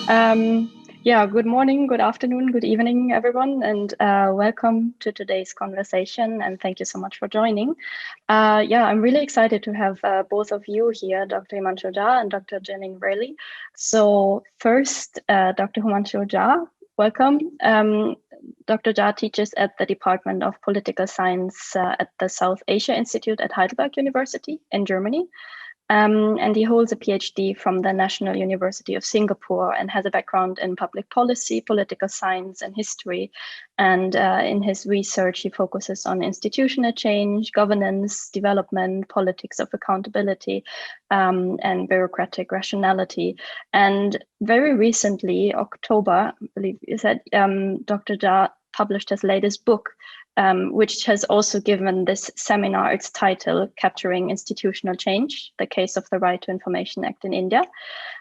Good morning, good afternoon, good evening, everyone, and welcome to today's conversation, and thank you so much for joining. I'm really excited to have both of you here, Dr. Himanshu Jha and Dr. Jeannine Relly. So first, Dr. Himanshu Jha, welcome. Dr. Jha teaches at the Department of Political Science at the South Asia Institute at Heidelberg University in Germany. And he holds a PhD from the National University of Singapore and has a background in public policy, political science, and history. And in his research, he focuses on institutional change, governance, development, politics of accountability, and bureaucratic rationality. And very recently, October, I believe you said, Dr. Jha published his latest book, which has also given this seminar its title, Capturing Institutional Change, the Case of the Right to Information Act in India.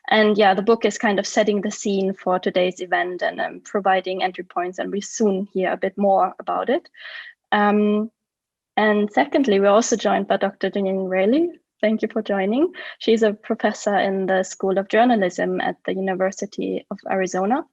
And the book is kind of setting the scene for today's event and providing entry points, and we soon hear a bit more about it. And secondly, we're also joined by Dr. Jeannine Relly. Thank you for joining. She's a professor in the School of Journalism at the University of Arizona,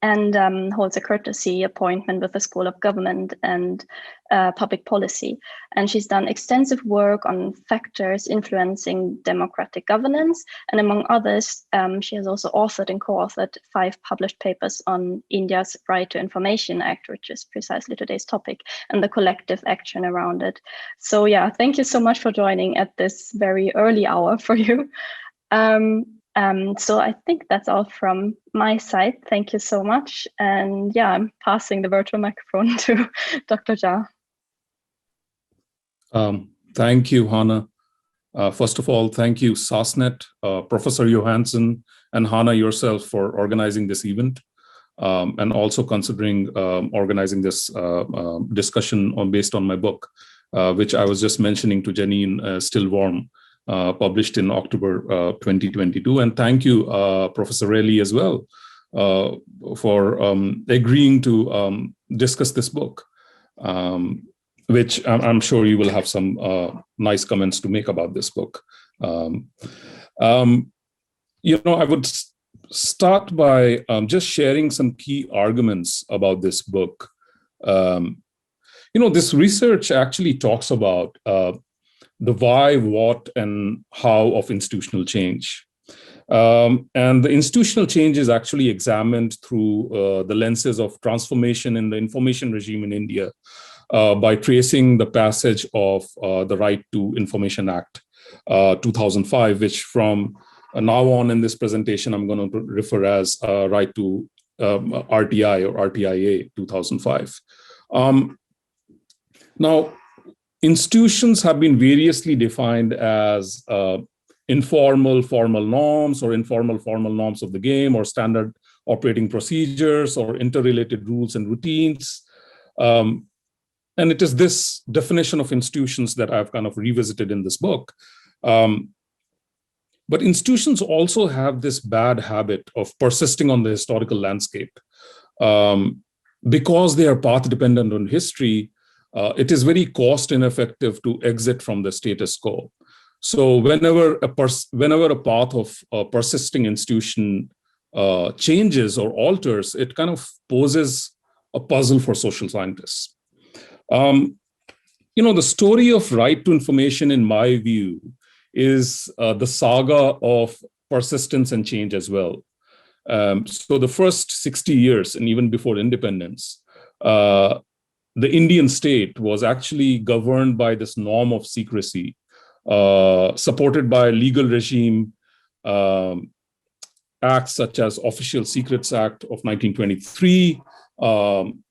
and holds a courtesy appointment with the School of Government and Public Policy. And she's done extensive work on factors influencing democratic governance. And among others, she has also authored and co-authored 5 published papers on India's Right to Information Act, which is precisely today's topic, and the collective action around it. So thank you so much for joining at this very early hour for you. So I think that's all from my side. Thank you so much. And I'm passing the virtual microphone to Dr. Jha. Thank you, Hannah. First of all, thank you, Sasnet, Professor Johansson, and Hannah yourself for organizing this event, and also considering organizing this discussion based on my book, which I was just mentioning to Jeannine, Still Warm. Published in October 2022. And thank you, Professor Rayleigh, as well, for agreeing to discuss this book, which I'm sure you will have some nice comments to make about this book. I would start by just sharing some key arguments about this book. This research actually talks about the why, what, and how of institutional change. And the institutional change is actually examined through the lenses of transformation in the information regime in India by tracing the passage of the Right to Information Act 2005, which from now on in this presentation, I'm going to refer as Right to RTI or RTIA 2005. Now, institutions have been variously defined as informal formal norms or informal formal norms of the game, or standard operating procedures, or interrelated rules and routines. And it is this definition of institutions that I've kind of revisited in this book. But institutions also have this bad habit of persisting on the historical landscape. Because they are path dependent on history, it is very cost ineffective to exit from the status quo. So whenever a path of a persisting institution changes or alters, it kind of poses a puzzle for social scientists. The story of right to information, in my view, is the saga of persistence and change as well. So the first 60 years, and even before independence, the Indian state was actually governed by this norm of secrecy, supported by a legal regime, acts such as Official Secrets Act of 1923,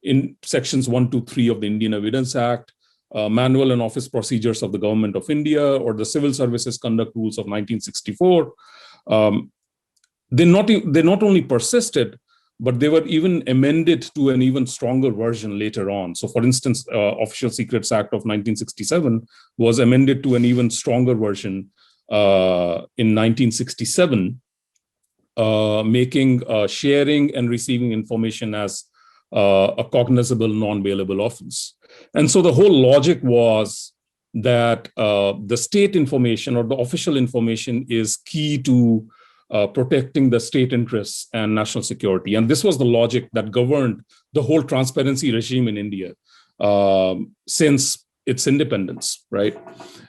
in sections 1 to 3 of the Indian Evidence Act, Manual and Office Procedures of the Government of India, or the Civil Services Conduct Rules of 1964. They not only persisted, but they were even amended to an even stronger version later on. So for instance, Official Secrets Act of 1967 was amended to an even stronger version in 1967, making sharing and receiving information as a cognizable non-bailable offense. And so the whole logic was that the state information or the official information is key to protecting the state interests and national security. And this was the logic that governed the whole transparency regime in India since its independence, right?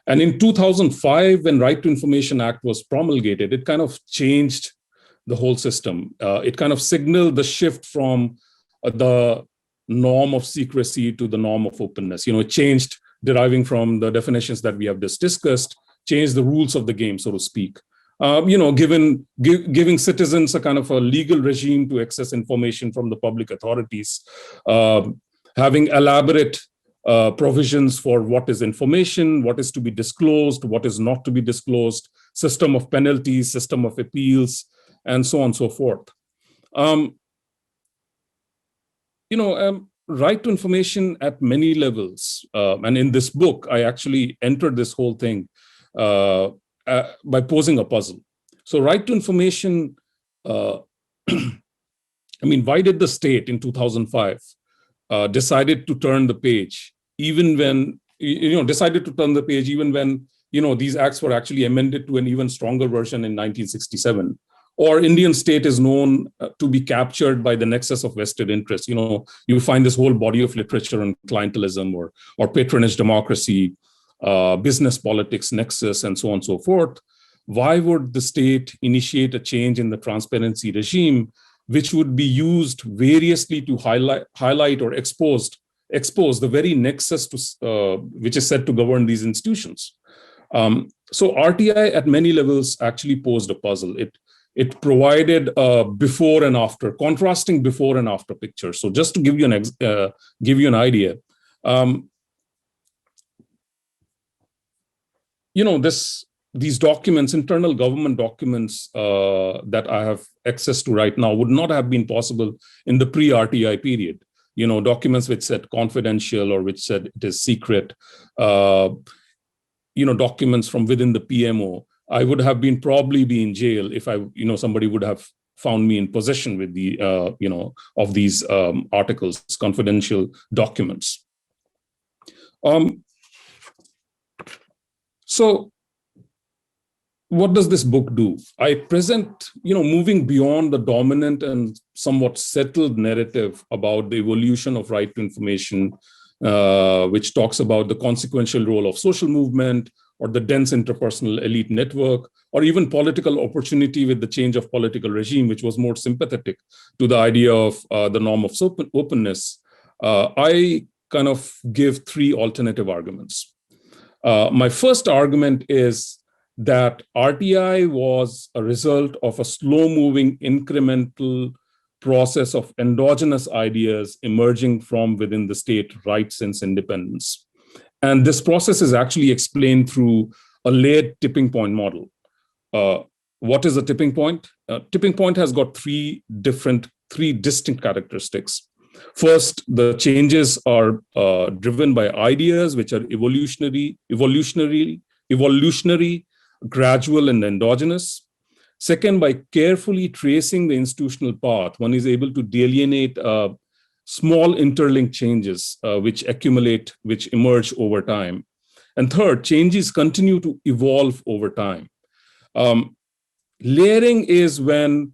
And in 2005, when Right to Information Act was promulgated, it kind of changed the whole system. It kind of signaled the shift from the norm of secrecy to the norm of openness. It changed, deriving from the definitions that we have just discussed, changed the rules of the game, so to speak. Giving citizens a kind of a legal regime to access information from the public authorities, having elaborate provisions for what is information, what is to be disclosed, what is not to be disclosed, system of penalties, system of appeals, and so on and so forth. Right to information at many levels. And in this book, I actually entered this whole thing by posing a puzzle. So right to information, why did the state in 2005 decided to turn the page, even when, these acts were actually amended to an even stronger version in 1967? Or Indian state is known to be captured by the nexus of vested interest. You find this whole body of literature on clientelism or patronage democracy, business politics nexus, and so on and so forth. Why would the state initiate a change in the transparency regime, which would be used variously to highlight or expose the very nexus which is said to govern these institutions? So RTI at many levels actually posed a puzzle. It provided before and after, contrasting before and after pictures. So just to give you an idea, these documents, internal government documents that I have access to right now would not have been possible in the pre-RTI period. Documents which said confidential or which said it is secret, documents from within the PMO. I would have probably be in jail if somebody would have found me in possession with of these articles, confidential documents. So what does this book do? I present, moving beyond the dominant and somewhat settled narrative about the evolution of right to information, which talks about the consequential role of social movement, or the dense interpersonal elite network, or even political opportunity with the change of political regime, which was more sympathetic to the idea of the norm of openness. I kind of give three alternative arguments. My first argument is that RTI was a result of a slow-moving incremental process of endogenous ideas emerging from within the state right since independence. And this process is actually explained through a layered tipping point model. What is a tipping point? Tipping point has got three distinct characteristics. First, the changes are driven by ideas which are evolutionary, gradual, and endogenous. Second, by carefully tracing the institutional path, one is able to delineate small interlinked changes which accumulate, which emerge over time. And third, changes continue to evolve over time. Layering is when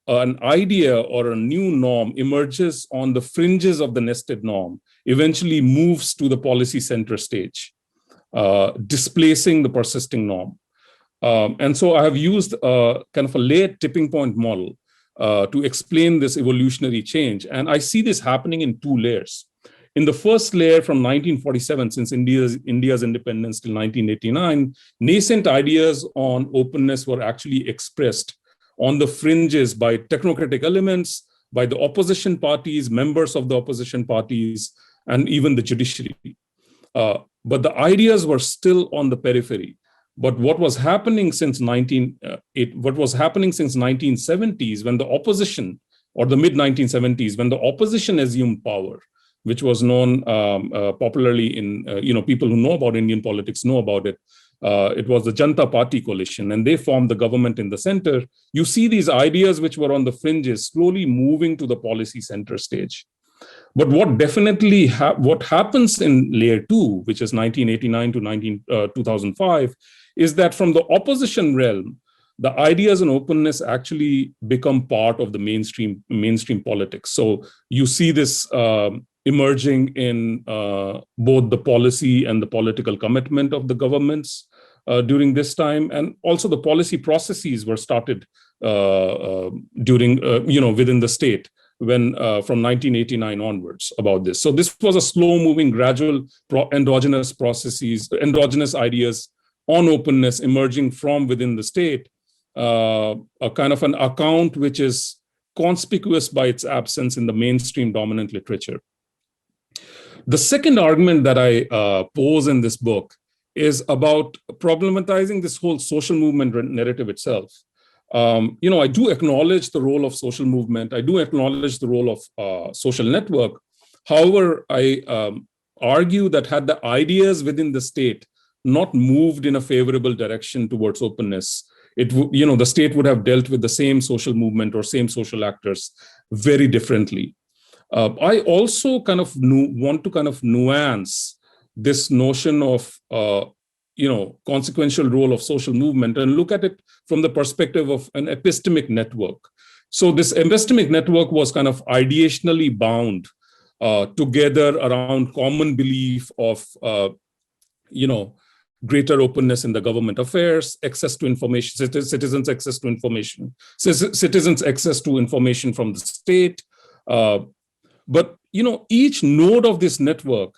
an idea or a new norm emerges on the fringes of the nested norm, eventually moves to the policy center stage, displacing the persisting norm. And so I have used kind of a layered tipping point model to explain this evolutionary change. And I see this happening in two layers. In the first layer from 1947, since India's independence till 1989, nascent ideas on openness were actually expressed on the fringes by technocratic elements, by the opposition parties, members of the opposition parties, and even the judiciary. But the ideas were still on the periphery. But what was happening since 1970s, when the opposition, or the mid-1970s, when the opposition assumed power, which was known popularly in, people who know about Indian politics know about it. It was the Janta party coalition, and they formed the government in the center. You see these ideas which were on the fringes slowly moving to the policy center stage. But what definitely what happens in layer two, which is 1989 to 2005, is that from the opposition realm, the ideas and openness actually become part of the mainstream politics. So you see this emerging in both the policy and the political commitment of the governments during this time, and also the policy processes were started during within the state when from 1989 onwards about this. So this was a slow-moving, gradual endogenous processes, endogenous ideas on openness emerging from within the state, a kind of an account which is conspicuous by its absence in the mainstream dominant literature. The second argument that I pose in this book is about problematizing this whole social movement narrative itself. I do acknowledge the role of social movement. I do acknowledge the role of social network. However, I argue that had the ideas within the state not moved in a favorable direction towards openness, the state would have dealt with the same social movement or same social actors very differently. I also kind of want to kind of nuance this notion of consequential role of social movement and look at it from the perspective of an epistemic network. So this epistemic network was kind of ideationally bound together around common belief of greater openness in the government affairs, access to information, citizens' access to information, citizens' access to information from the state. But each node of this network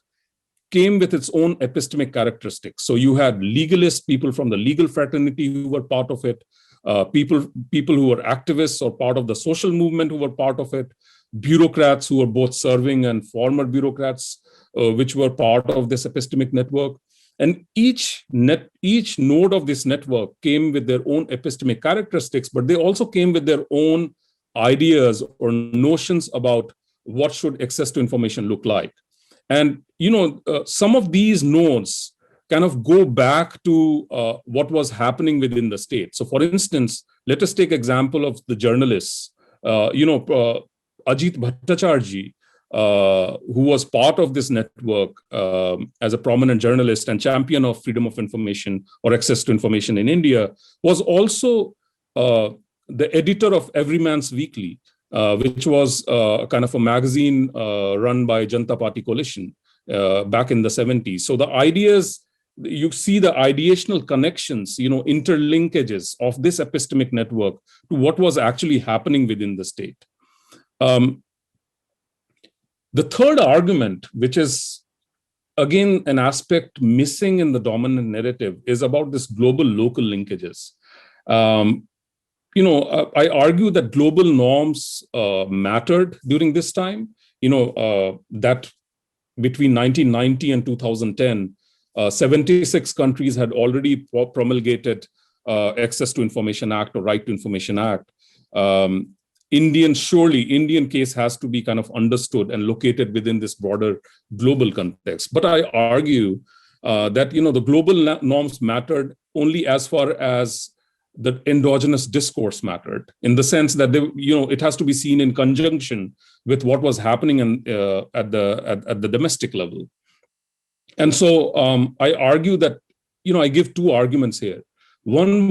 came with its own epistemic characteristics. So you had legalists, people from the legal fraternity who were part of it, people who were activists or part of the social movement who were part of it, bureaucrats who were both serving and former bureaucrats, which were part of this epistemic network. And each node of this network came with their own epistemic characteristics, but they also came with their own ideas or notions about what should access to information look like. And some of these nodes kind of go back to what was happening within the state. So for instance, let us take example of the journalists, Ajit Bhattacharjee, who was part of this network as a prominent journalist and champion of freedom of information or access to information in India, was also the editor of Everyman's Weekly, which was kind of a magazine run by Janta Party Coalition back in the 70s. So the ideas, you see the ideational connections, interlinkages of this epistemic network to what was actually happening within the state. The third argument, which is again an aspect missing in the dominant narrative, is about this global-local linkages. I argue that global norms mattered during this time, that between 1990 and 2010, 76 countries had already promulgated Access to Information Act or Right to Information Act. Indian case has to be kind of understood and located within this broader global context. But I argue that, the global norms mattered only as far as the endogenous discourse mattered, in the sense that it has to be seen in conjunction with what was happening at the domestic level. And so I argue that, I give two arguments here. One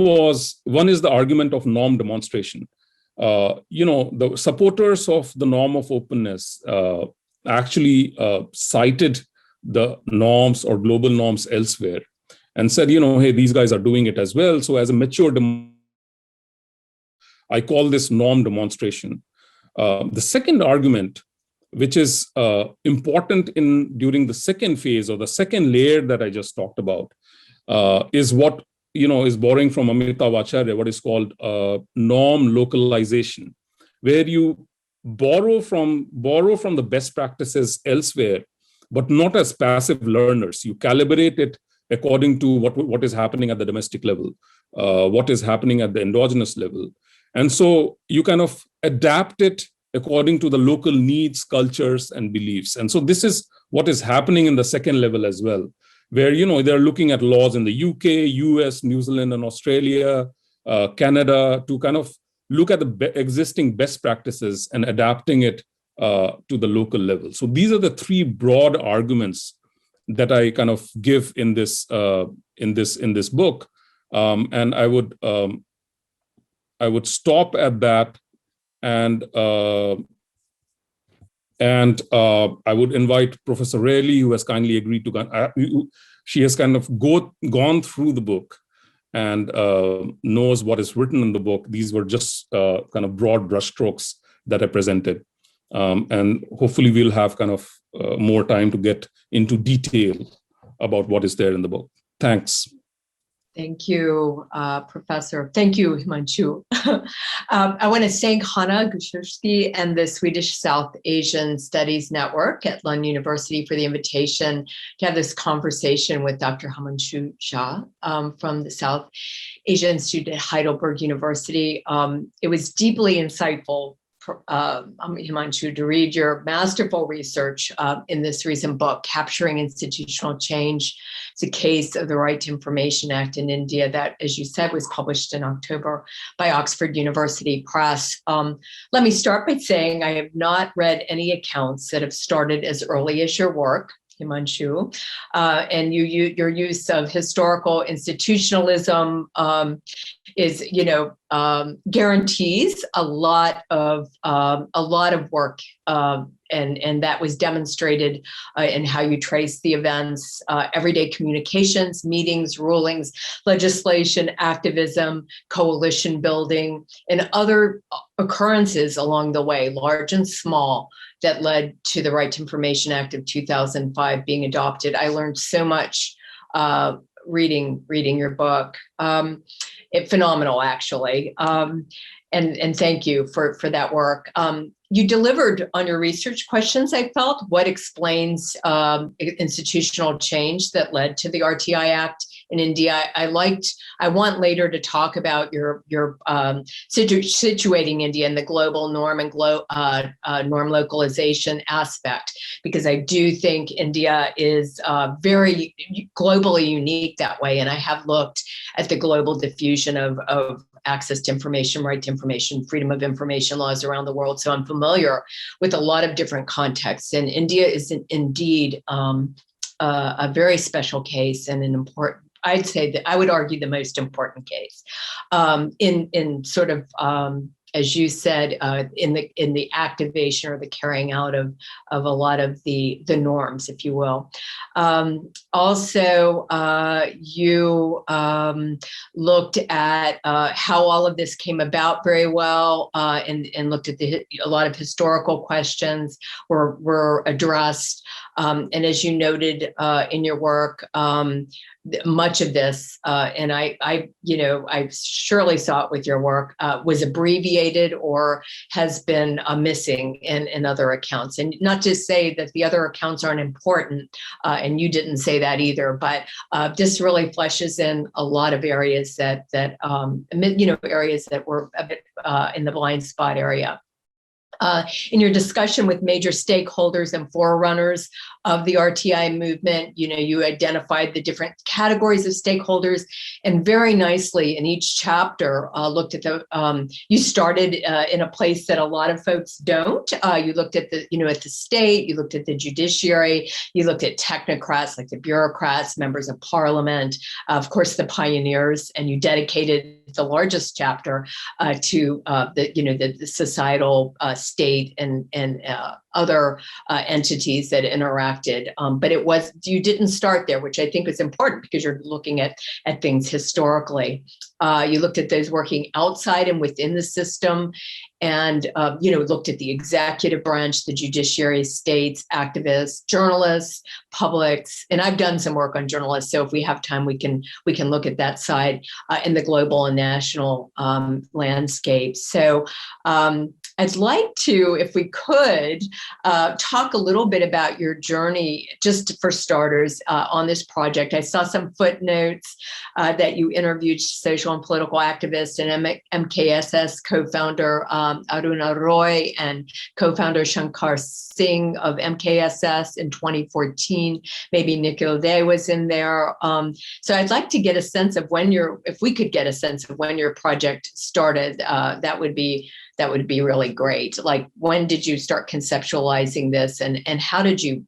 is the argument of norm demonstration. The supporters of the norm of openness actually cited the norms or global norms elsewhere and said, hey, these guys are doing it as well. So as a mature I call this norm demonstration. The second argument, which is important during the second phase or the second layer that I just talked about, is what is borrowing from Amitav Acharya, what is called norm localization, where you borrow from the best practices elsewhere, but not as passive learners. You calibrate it according to what is happening at the domestic level, what is happening at the endogenous level. And so you kind of adapt it according to the local needs, cultures, and beliefs. And so this is what is happening in the second level as well, where they're looking at laws in the UK, US, New Zealand, and Australia, Canada, to kind of look at the existing best practices and adapting it to the local level. So these are the three broad arguments that I kind of give in this book, and I would I would stop at that, and I would invite Professor Rayleigh, who has kindly agreed to. She has kind of gone through the book and knows what is written in the book. These were just kind of broad brushstrokes that I presented, and hopefully we'll have kind of more time to get into detail about what is there in the book. Thanks. Thank you, Professor. Thank you, Himanshu. I want to thank Hanna Gushirsky and the Swedish South Asian Studies Network at Lund University for the invitation to have this conversation with Dr. Himanshu Jha from the South Asia Institute at Heidelberg University. It was deeply insightful, Himanshu, to read your masterful research in this recent book, Capturing Institutional Change. It's a case of the Right to Information Act in India that, as you said, was published in October by Oxford University Press. Let me start by saying I have not read any accounts that have started as early as your work, Himanshu, and your use of historical institutionalism is, guarantees a lot of work, and that was demonstrated in how you trace the events, everyday communications, meetings, rulings, legislation, activism, coalition building, and other occurrences along the way, large and small, that led to the Right to Information Act of 2005 being adopted. I learned so much reading your book. Phenomenal, actually. And thank you for that work. You delivered on your research questions, I felt. What explains institutional change that led to the RTI Act in India? I want later to talk about your situating India in the global norm and norm localization aspect, because I do think India is very globally unique that way. And I have looked at the global diffusion of access to information, right to information, freedom of information laws around the world. So I'm familiar with a lot of different contexts. And India is indeed a very special case and an important, I'd say that I would argue the most important case in sort of, as you said, in the activation or the carrying out of a lot of the norms, if you will. Also, you looked at how all of this came about very well, and looked at a lot of historical questions were addressed. And as you noted in your work, much of this, and I surely saw it with your work, was abbreviated or has been missing in other accounts. And not to say that the other accounts aren't important, and you didn't say that either, but this really fleshes in a lot of areas that areas that were a bit in the blind spot area. In your discussion with major stakeholders and forerunners of the RTI movement, you identified the different categories of stakeholders, and very nicely in each chapter looked at you started in a place that a lot of folks don't. You looked at at the state, you looked at the judiciary, you looked at technocrats like the bureaucrats, members of parliament, of course the pioneers, and you dedicated the largest chapter to the societal state and other entities that interacted. But you didn't start there, which I think is important because you're looking at things historically. You looked at those working outside and within the system, and looked at the executive branch, the judiciary, states, activists, journalists, publics, and I've done some work on journalists. So if we have time, we can look at that side in the global and national landscape. So I'd like to, if we could, talk a little bit about your journey, just for starters, on this project. I saw some footnotes that you interviewed social and political activist and MKSS co-founder Aruna Roy and co-founder Shankar Singh of MKSS in 2014. Maybe Nikhil Day was in there. So I'd like to get a sense of if we could get a sense of when your project started, that would be really great. Like, when did you start conceptualizing this, and how did you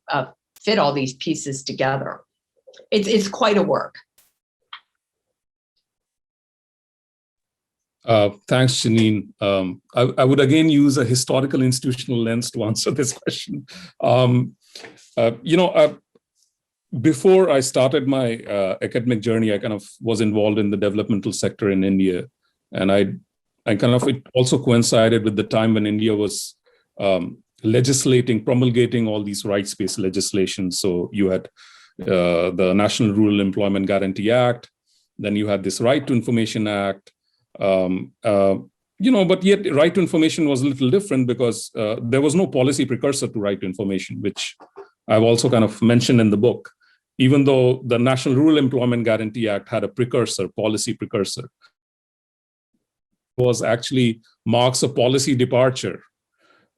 fit all these pieces together? It's quite a work. Thanks, Jeannine. I would again use a historical institutional lens to answer this question. Before I started my academic journey, I kind of was involved in the developmental sector in India. And it also coincided with the time when India was promulgating all these rights-based legislation. So you had the National Rural Employment Guarantee Act, then you had this Right to Information Act. But yet Right to Information was a little different because there was no policy precursor to Right to Information, which I've also kind of mentioned in the book, even though the National Rural Employment Guarantee Act had a policy precursor. Was actually marks a policy departure,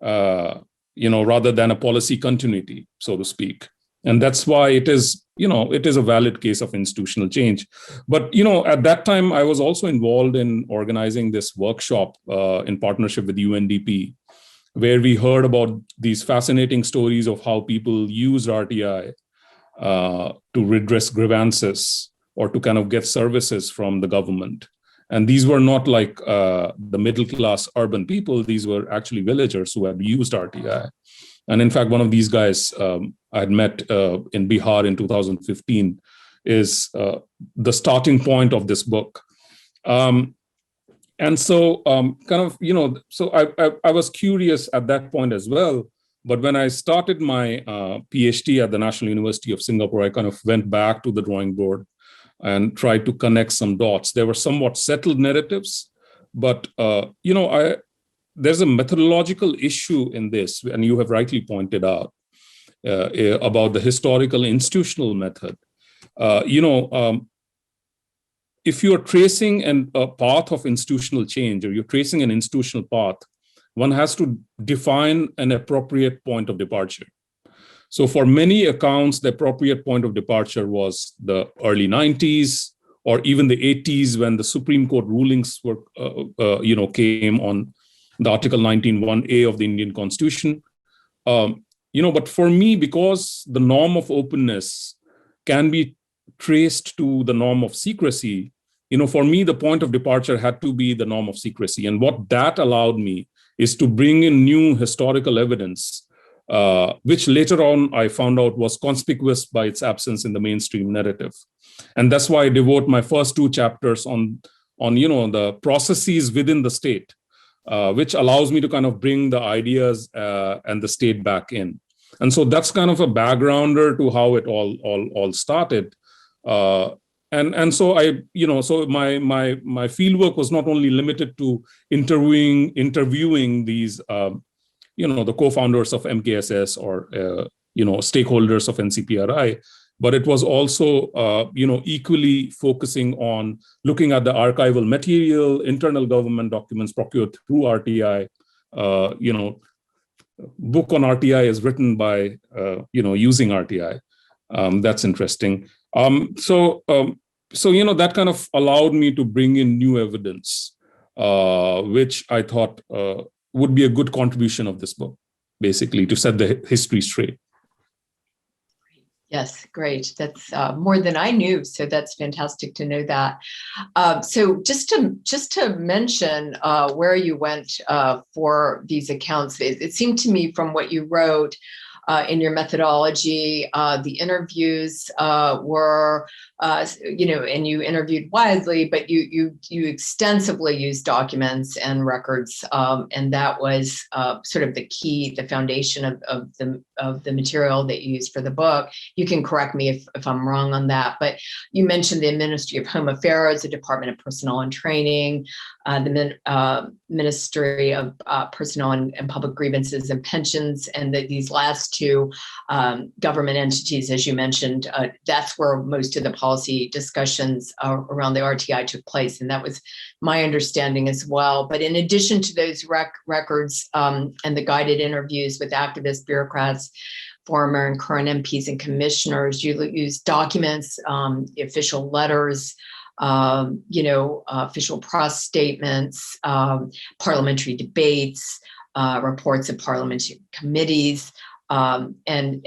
rather than a policy continuity, so to speak. And that's why it is a valid case of institutional change. But, at that time, I was also involved in organizing this workshop in partnership with UNDP, where we heard about these fascinating stories of how people use RTI to redress grievances or to kind of get services from the government. And these were not like the middle-class urban people. These were actually villagers who had used RTI. And in fact, one of these guys I had met in Bihar in 2015 is the starting point of this book. And so so I was curious at that point as well. But when I started my PhD at the National University of Singapore, I kind of went back to the drawing board and tried to connect some dots. There were somewhat settled narratives, but there's a methodological issue in this, and you have rightly pointed out about the historical institutional method. If you're tracing a path of institutional change, or you're tracing an institutional path, one has to define an appropriate point of departure. So for many accounts, the appropriate point of departure was the early 90s or even the 80s, when the Supreme Court rulings were, came on the Article 19(1)A of the Indian Constitution. But for me, because the norm of openness can be traced to the norm of secrecy, for me, the point of departure had to be the norm of secrecy. And what that allowed me is to bring in new historical evidence, which later on I found out was conspicuous by its absence in the mainstream narrative. And that's why I devote my first two chapters on the processes within the state, which allows me to kind of bring the ideas and the state back in. And so that's kind of a backgrounder to how it all started. And so so my fieldwork was not only limited to interviewing these, the co-founders of MKSS or, stakeholders of NCPRI, but it was also, equally focusing on looking at the archival material, internal government documents procured through RTI. Book on RTI is written by, using RTI. That's interesting. So that kind of allowed me to bring in new evidence, which I thought would be a good contribution of this book, basically, to set the history straight. Yes, great. That's more than I knew. So that's fantastic to know that. So just to mention where you went for these accounts, it seemed to me from what you wrote in your methodology, the interviews were, and you interviewed widely, but you extensively used documents and records, and that was sort of the foundation of the material that you used for the book. You can correct me if I'm wrong on that, but you mentioned the Ministry of Home Affairs, the Department of Personnel and Training, the Ministry of Personnel and Public Grievances and Pensions, and these last two government entities, as you mentioned, that's where most of the policy discussions around the RTI took place. And that was my understanding as well. But in addition to those records and the guided interviews with activists, bureaucrats, former and current MPs and commissioners, you use documents, official letters, official press statements, parliamentary debates, reports of parliamentary committees, and then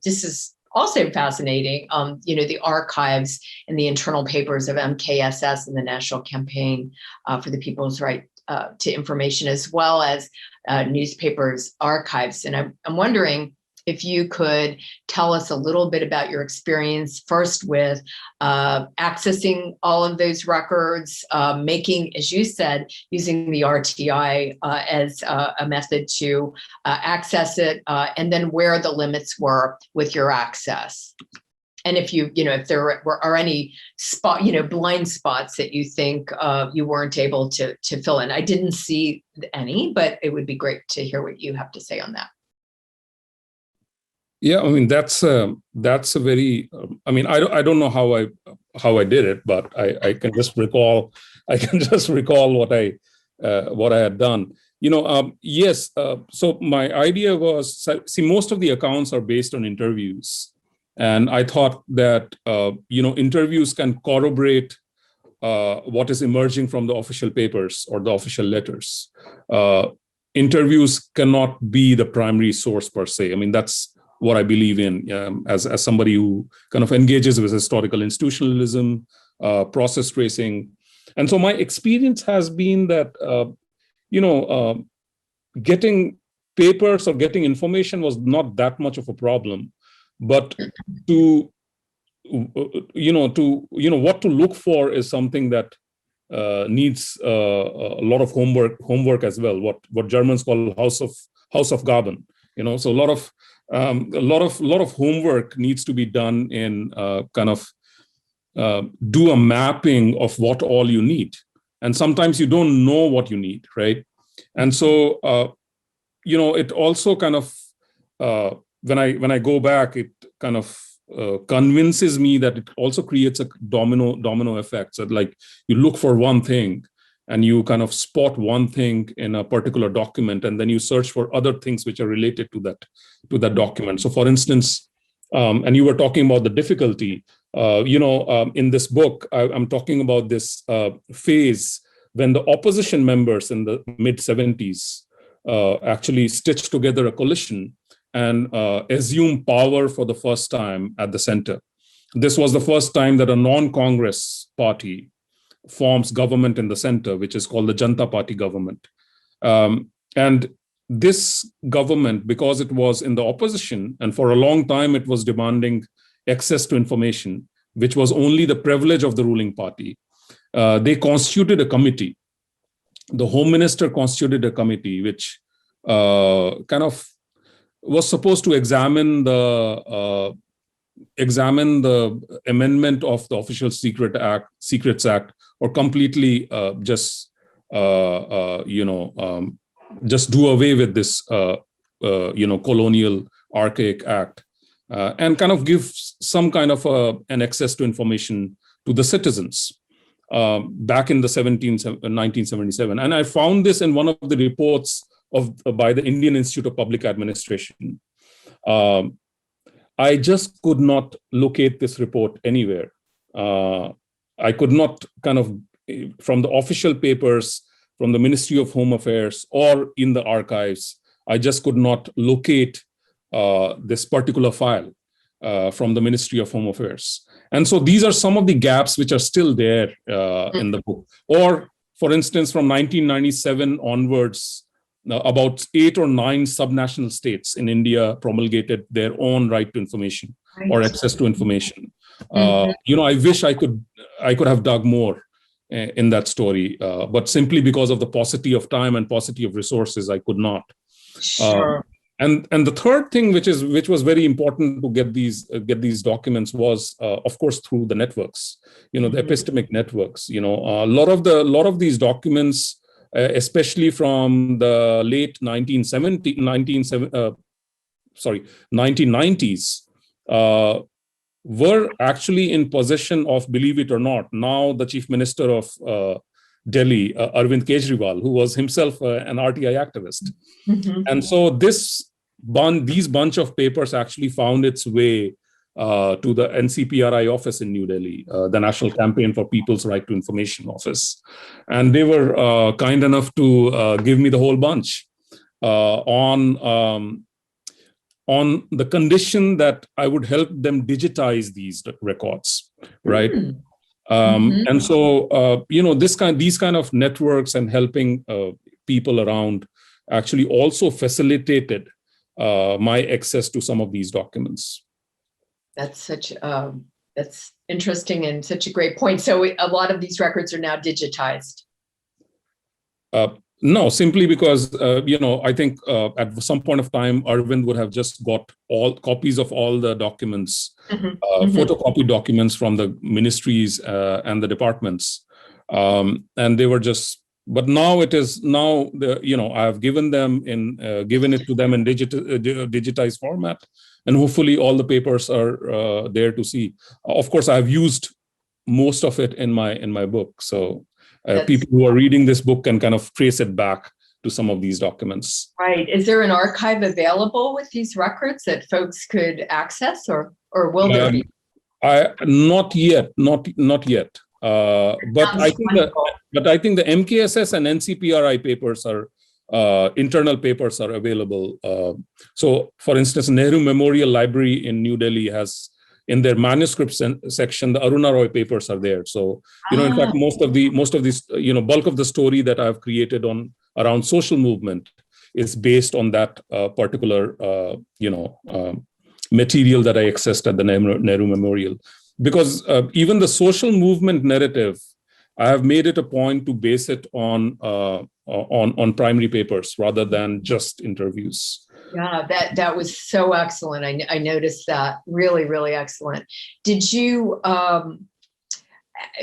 this is also fascinating, the archives and the internal papers of MKSS and the National Campaign for the People's Right to Information, as well as newspapers archives. And I'm wondering if you could tell us a little bit about your experience first with accessing all of those records, making, as you said, using the RTI as a method to access it, and then where the limits were with your access. And if if there are any blind spots that you think you weren't able to fill in. I didn't see any, but it would be great to hear what you have to say on that. Yeah, I mean that's a very. I mean, I don't know how I did it, but I can just recall. I can just recall what I had done. Yes. So my idea was, see, most of the accounts are based on interviews, and I thought that interviews can corroborate what is emerging from the official papers or the official letters. Interviews cannot be the primary source per se. I mean, that's what I believe in as somebody who kind of engages with historical institutionalism, process tracing. And so my experience has been that, getting papers or getting information was not that much of a problem, but what to look for is something that needs a lot of homework as well. What Germans call Hausaufgaben. So a lot of homework needs to be done in do a mapping of what all you need, and sometimes you don't know what you need, right? And so it also kind of when I go back, it kind of convinces me that it also creates a domino effect. So like you look for one thing and you kind of spot one thing in a particular document, and then you search for other things which are related to that document. So for instance, and you were talking about the difficulty, in this book, I'm talking about this phase when the opposition members in the mid-70s actually stitched together a coalition and assume power for the first time at the center. This was the first time that a non-Congress party forms government in the center, which is called the Janta party government. And this government, because it was in the opposition, and for a long time it was demanding access to information, which was only the privilege of the ruling party, they constituted a committee. The Home Minister constituted a committee which kind of was supposed to examine the amendment of the Official Secrets Act, or completely just do away with this colonial archaic act, and kind of give some kind of an access to information to the citizens back in the 1977. And I found this in one of the reports by the Indian Institute of Public Administration. I just could not locate this report anywhere. I could not from the official papers, from the Ministry of Home Affairs, or in the archives, I just could not locate this particular file from the Ministry of Home Affairs. And so these are some of the gaps which are still there in the book. Or, for instance, from 1997 onwards, about 8 or 9 subnational states in India promulgated their own right to information or access to information. I wish I could have dug more in that story, but simply because of the paucity of time and paucity of resources, I could not. Sure. And the third thing, which was very important to get these documents, was of course through the networks, the epistemic networks. A lot of these documents, especially from the late 1990s, were actually in possession of, believe it or not, now the Chief Minister of Delhi, Arvind Kejriwal, who was himself an RTI activist. And so these bunch of papers actually found its way to the NCPRI office in New Delhi, the National Campaign for People's Right to Information office. And they were kind enough to give me the whole bunch on on the condition that I would help them digitize these records, right? And so, these kind of networks and helping people around actually also facilitated my access to some of these documents. That's that's interesting and such a great point. So a lot of these records are now digitized. No, simply because, I think at some point of time, Arvind would have just got all copies of all the documents, photocopy documents from the ministries and the departments. And they were just, but now it is, I've given it to them in digitized format. And hopefully all the papers are there to see. Of course, I've used most of it in my book. So people who are reading this book can kind of trace it back to some of these documents. Right. Is there an archive available with these records that folks could access, or will there be? Not yet. But I think the MKSS and NCPRI papers are internal papers are available. So, for instance, Nehru Memorial Library in New Delhi has, in their manuscripts section, the Aruna Roy papers are there. So, in fact, most of these, bulk of the story that I've created around social movement is based on that particular, material that I accessed at the Nehru Memorial. Because even the social movement narrative, I have made it a point to base it on primary papers rather than just interviews. Yeah, that was so excellent. I noticed that. Really, really excellent. Did you,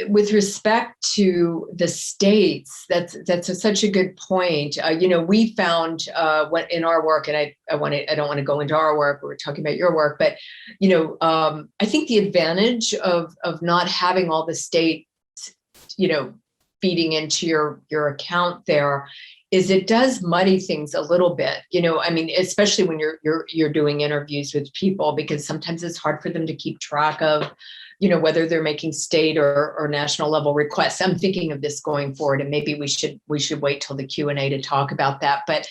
with respect to the states, that's such a good point. We found what in our work, and I don't want to go into our work. We're talking about your work, but I think the advantage of not having all the states, feeding into your account there, is it does muddy things a little bit, especially when you're doing interviews with people, because sometimes it's hard for them to keep track of, whether they're making state or national level requests. I'm thinking of this going forward, and maybe we should wait till the Q&A to talk about that. But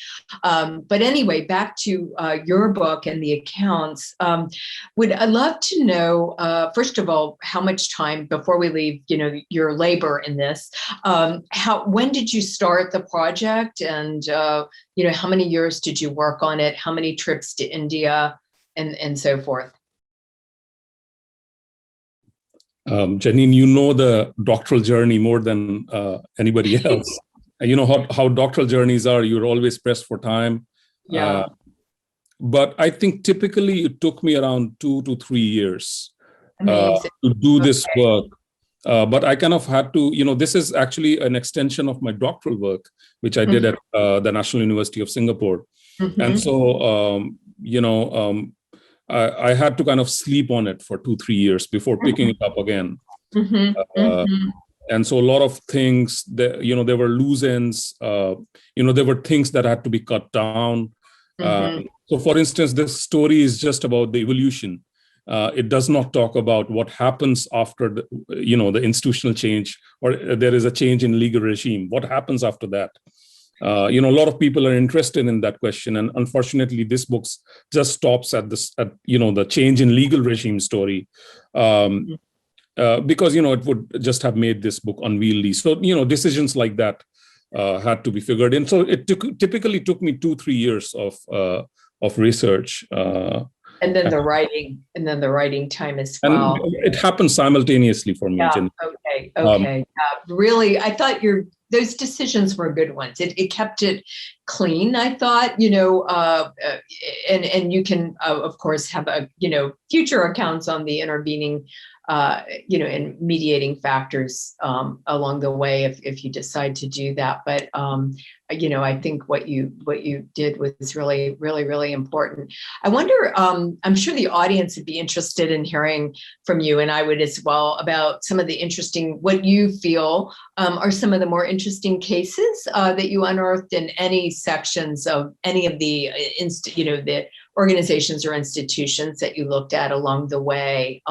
anyway, back to your book and the accounts. I'd love to know, first of all, how much time, before we leave, your labor in this, when did you start the project, and how many years did you work on it? How many trips to India, and so forth? Jeannine, the doctoral journey more than anybody else. You know how doctoral journeys are. You're always pressed for time. Yeah. But I think typically it took me around 2 to 3 years to do this work. But I kind of had to, this is actually an extension of my doctoral work, which I did at the National University of Singapore. And so, I had to kind of sleep on it for 2-3 years before picking it up again. And so a lot of things, there were loose ends, there were things that had to be cut down. So for instance, this story is just about the evolution. It does not talk about what happens after the institutional change, or there is a change in legal regime. What happens after that? A lot of people are interested in that question, and unfortunately, this book just stops at the change in legal regime story, because it would just have made this book unwieldy. So decisions like that had to be figured in. So it typically took me 2-3 years of research. And then the writing time as well. And it happened simultaneously for me. Yeah. Okay. Really, I thought those decisions were good ones. It kept it clean, I thought, and you can, of course, have future accounts on the intervening, and mediating factors along the way if you decide to do that. But I think what you did was really, really, really important. I wonder, I'm sure the audience would be interested in hearing from you, and I would as well, about some of the what you feel are some of the more interesting cases that you unearthed in any sections of any of the the organizations or institutions that you looked at along the way,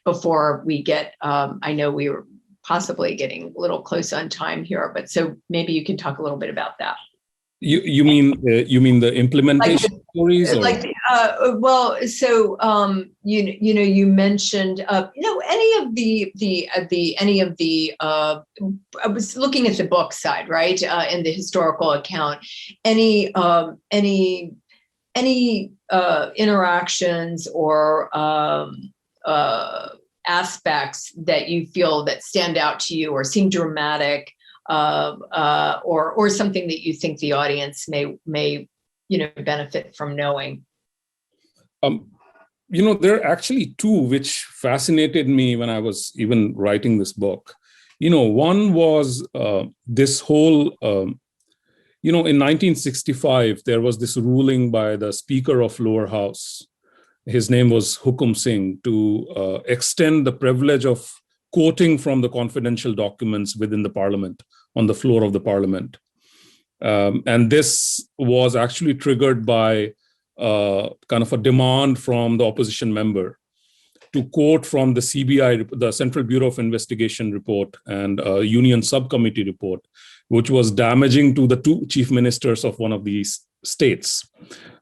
before we get, I know we were possibly getting a little close on time here, but so maybe you can talk a little bit about that. You mean the implementation Like stories, or you mentioned any of the I was looking at the book side, right, in the historical account, any interactions or aspects that you feel that stand out to you or seem dramatic, or something that you think the audience may benefit from knowing? There are actually two which fascinated me when I was even writing this book. One was this whole, in 1965, there was this ruling by the Speaker of Lower House. His name was Hukum Singh, to extend the privilege of quoting from the confidential documents within the parliament, on the floor of the parliament. And this was actually triggered by kind of a demand from the opposition member to quote from the CBI, the Central Bureau of Investigation report, and Union Subcommittee report, which was damaging to the two chief ministers of one of these states.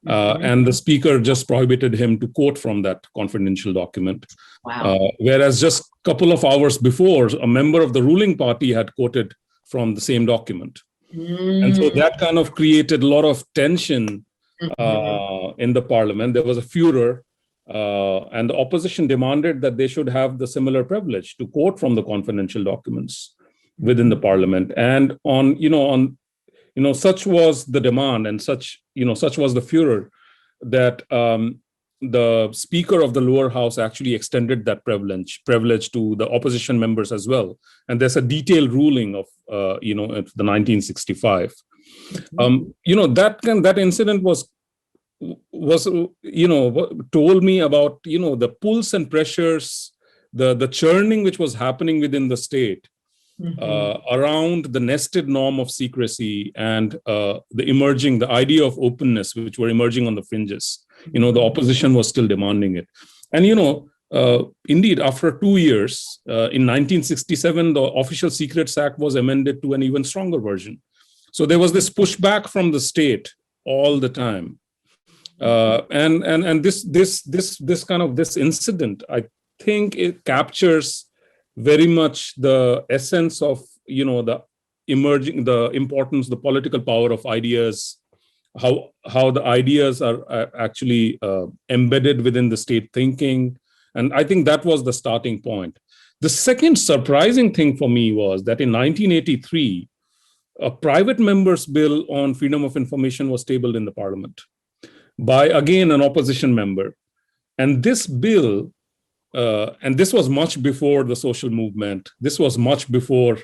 And the speaker just prohibited him to quote from that confidential document. Wow. Whereas just a couple of hours before, a member of the ruling party had quoted from the same document. And so that kind of created a lot of tension in the parliament. There was a furor, and the opposition demanded that they should have the similar privilege to quote from the confidential documents within the parliament. And such was the demand, and such was the furor, that the Speaker of the lower house actually extended that privilege to the opposition members as well. And there's a detailed ruling of the 1965. That incident was told me about the pulls and pressures, the churning which was happening within the state around the nested norm of secrecy and the idea of openness, which were emerging on the fringes. The opposition was still demanding it. And indeed, after 2 years, in 1967, the Official Secrets Act was amended to an even stronger version. So there was this pushback from the state all the time. And this incident, I think it captures very much the essence of the importance, the political power of ideas, how the ideas are actually embedded within the state thinking. And I think that was the starting point. The second surprising thing for me was that in 1983, a private member's bill on freedom of information was tabled in the parliament by, again, an opposition member. And this bill, and this was much before the social movement. This was much before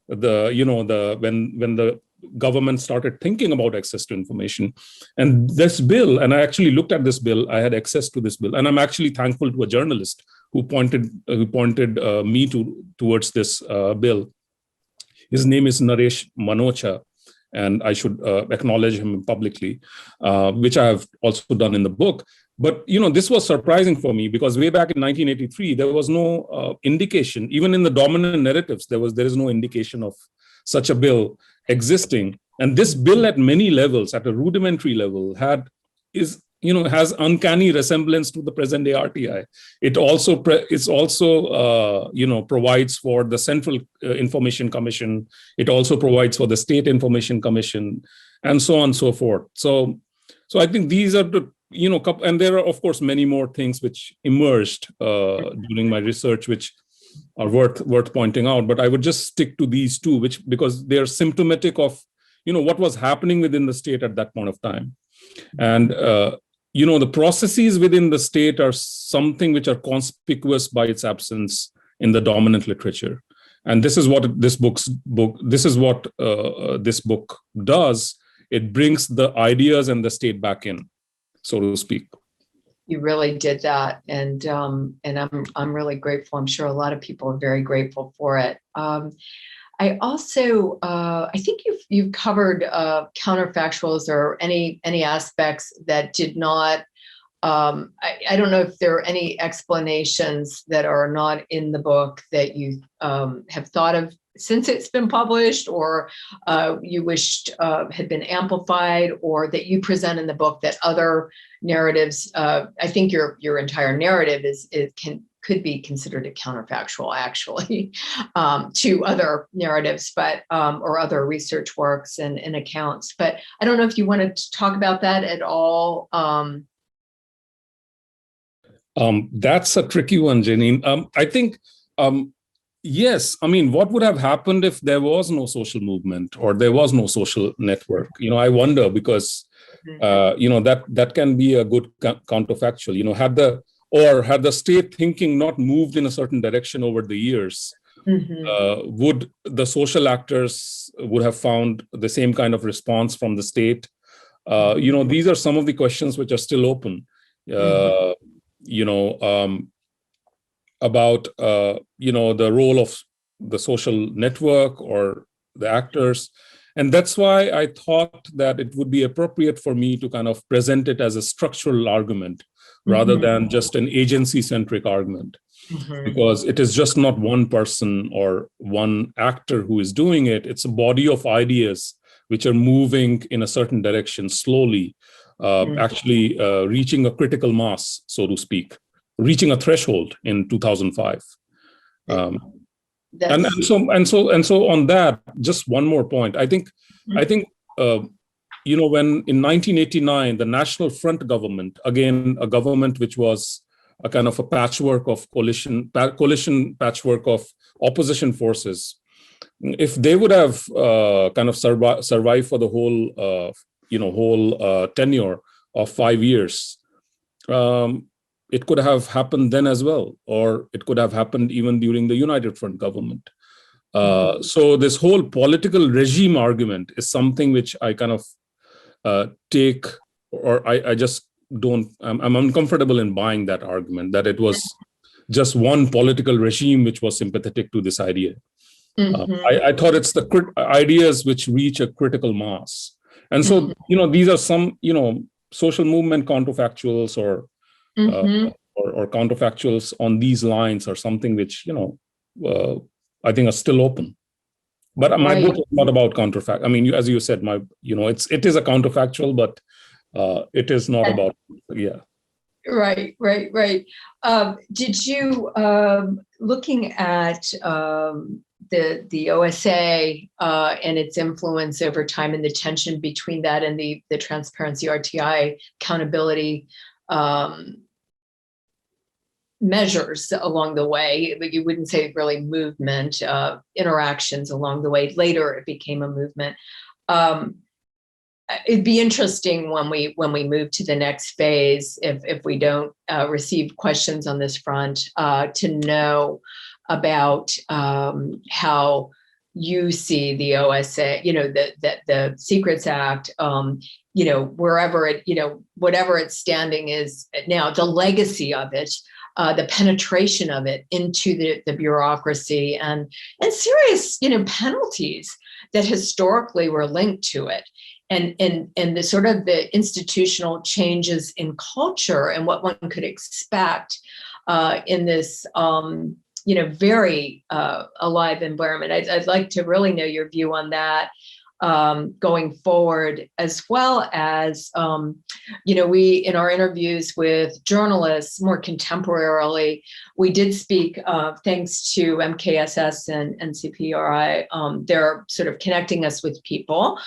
when the government started thinking about access to information. And this bill, and I actually looked at this bill, I had access to this bill, and I'm actually thankful to a journalist who pointed me towards this bill. His name is Naresh Manocha, and I should acknowledge him publicly, which I have also done in the book. But this was surprising for me, because way back in 1983, there was no indication, even in the dominant narratives, there is no indication of such a bill existing. And this bill, at many levels, at a rudimentary level, has uncanny resemblance to the present day RTI. It also provides for the Central Information Commission. It also provides for the State Information Commission, and so on and so forth. So I think these are the and there are, of course, many more things which emerged during my research, which are worth pointing out. But I would just stick to these two, because they are symptomatic of what was happening within the state at that point of time. And the processes within the state are something which are conspicuous by its absence in the dominant literature. And this is what this book does. It brings the ideas and the state back in, so to speak. You really did that, and I'm really grateful. I'm sure a lot of people are very grateful for it. I also I think you've covered counterfactuals or any aspects that did not. I don't know if there are any explanations that are not in the book that you have thought of since it's been published, or you wished had been amplified, or that you present in the book that other narratives? I think your entire narrative could be considered a counterfactual, actually, to other narratives, but or other research works and accounts. But I don't know if you wanted to talk about that at all. That's a tricky one, Jeannine. I think, yes. I mean, what would have happened if there was no social movement or there was no social network? I wonder, because that can be a good counterfactual. Had the state thinking not moved in a certain direction over the years, would the social actors would have found the same kind of response from the state? These are some of the questions which are still open. About the role of the social network or the actors. And that's why I thought that it would be appropriate for me to kind of present it as a structural argument rather than just an agency-centric argument, because it is just not one person or one actor who is doing it. It's a body of ideas which are moving in a certain direction slowly, actually reaching a critical mass, so to speak, reaching a threshold in 2005. And so on that, just one more point. I think when in 1989, the National Front government, again, a government which was a kind of a patchwork of coalition patchwork of opposition forces, if they would have kind of survived for the whole tenure of 5 years, it could have happened then as well, or it could have happened even during the United Front government. So this whole political regime argument is something which I kind of take, or I just don't, I'm uncomfortable in buying that argument, that it was just one political regime which was sympathetic to this idea. I thought it's the ideas which reach a critical mass. And so, these are some, social movement counterfactuals or counterfactuals on these lines are something which, I think are still open. But my book is not about counterfact. I mean, as you said, it is a counterfactual, but it is not about, Right. Did you, looking at the OSA and its influence over time and the tension between that and the transparency, RTI, accountability measures along the way, but you wouldn't say really movement, interactions along the way. Later, it became a movement. It'd be interesting when we move to the next phase, if we don't receive questions on this front, to know about how you see the OSA, the Secrets Act, wherever it, whatever its standing is now, the legacy of it, the penetration of it into the bureaucracy, and serious, penalties that historically were linked to it. And the sort of the institutional changes in culture and what one could expect in this, very alive environment. I'd like to really know your view on that going forward, as well as, we, in our interviews with journalists more contemporarily, we did speak, thanks to MKSS and NCPRI, they're sort of connecting us with people,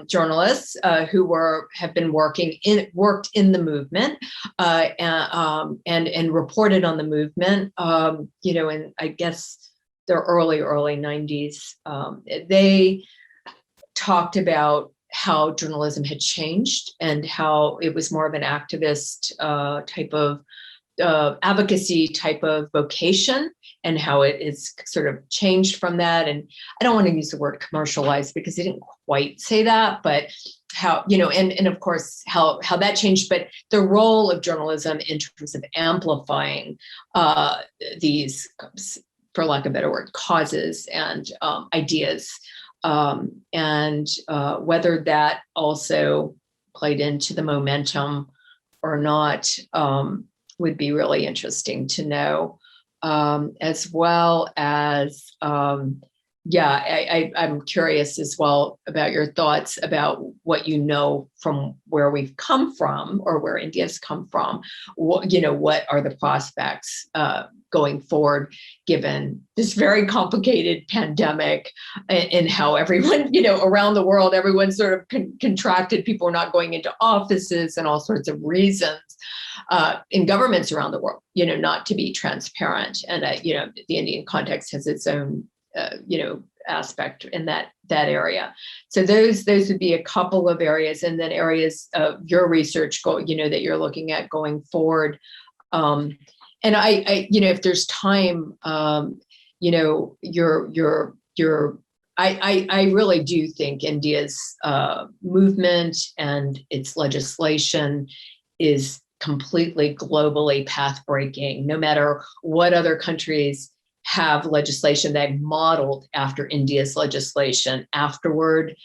journalists who have been worked in the movement and reported on the movement, in, I guess, the early 90s. They talked about how journalism had changed and how it was more of an activist type of advocacy type of vocation, and how it is sort of changed from that. And I don't want to use the word commercialized because they didn't quite say that, but how, and of course, how that changed, but the role of journalism in terms of amplifying these, for lack of a better word, causes and ideas. And whether that also played into the momentum or not would be really interesting to know, as well as I'm curious as well about your thoughts about what you know from where we've come from or where India's come from. What are the prospects going forward, given this very complicated pandemic and how everyone, around the world, everyone sort of contracted. People are not going into offices and all sorts of reasons in governments around the world, not to be transparent. And, the Indian context has its own aspect in that area. So those would be a couple of areas, and then areas of your research that you're looking at going forward. And I if there's time, I really do think India's movement and its legislation is completely globally path-breaking. No matter what other countries have legislation that modeled after India's legislation afterward,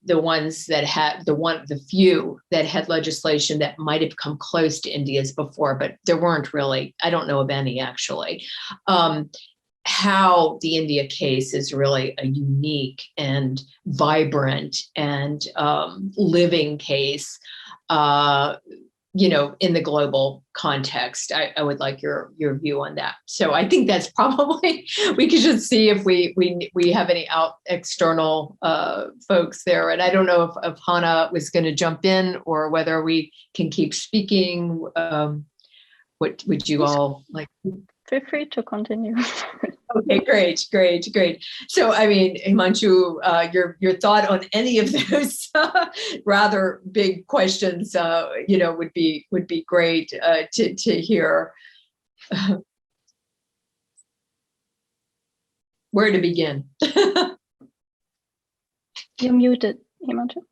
the ones that had the few that had legislation that might have come close to India's before, but there weren't really, I don't know of any actually. How the India case is really a unique and vibrant and living case, in the global context. I would like your view on that. So I think that's probably, we could just see if we have any external folks there. And I don't know if Hannah was going to jump in or whether we can keep speaking. What would you all like? Feel free to continue. Okay, great. So, Himanshu, your thought on any of those rather big questions, would be great to hear. Where to begin? You're muted, Himanshu.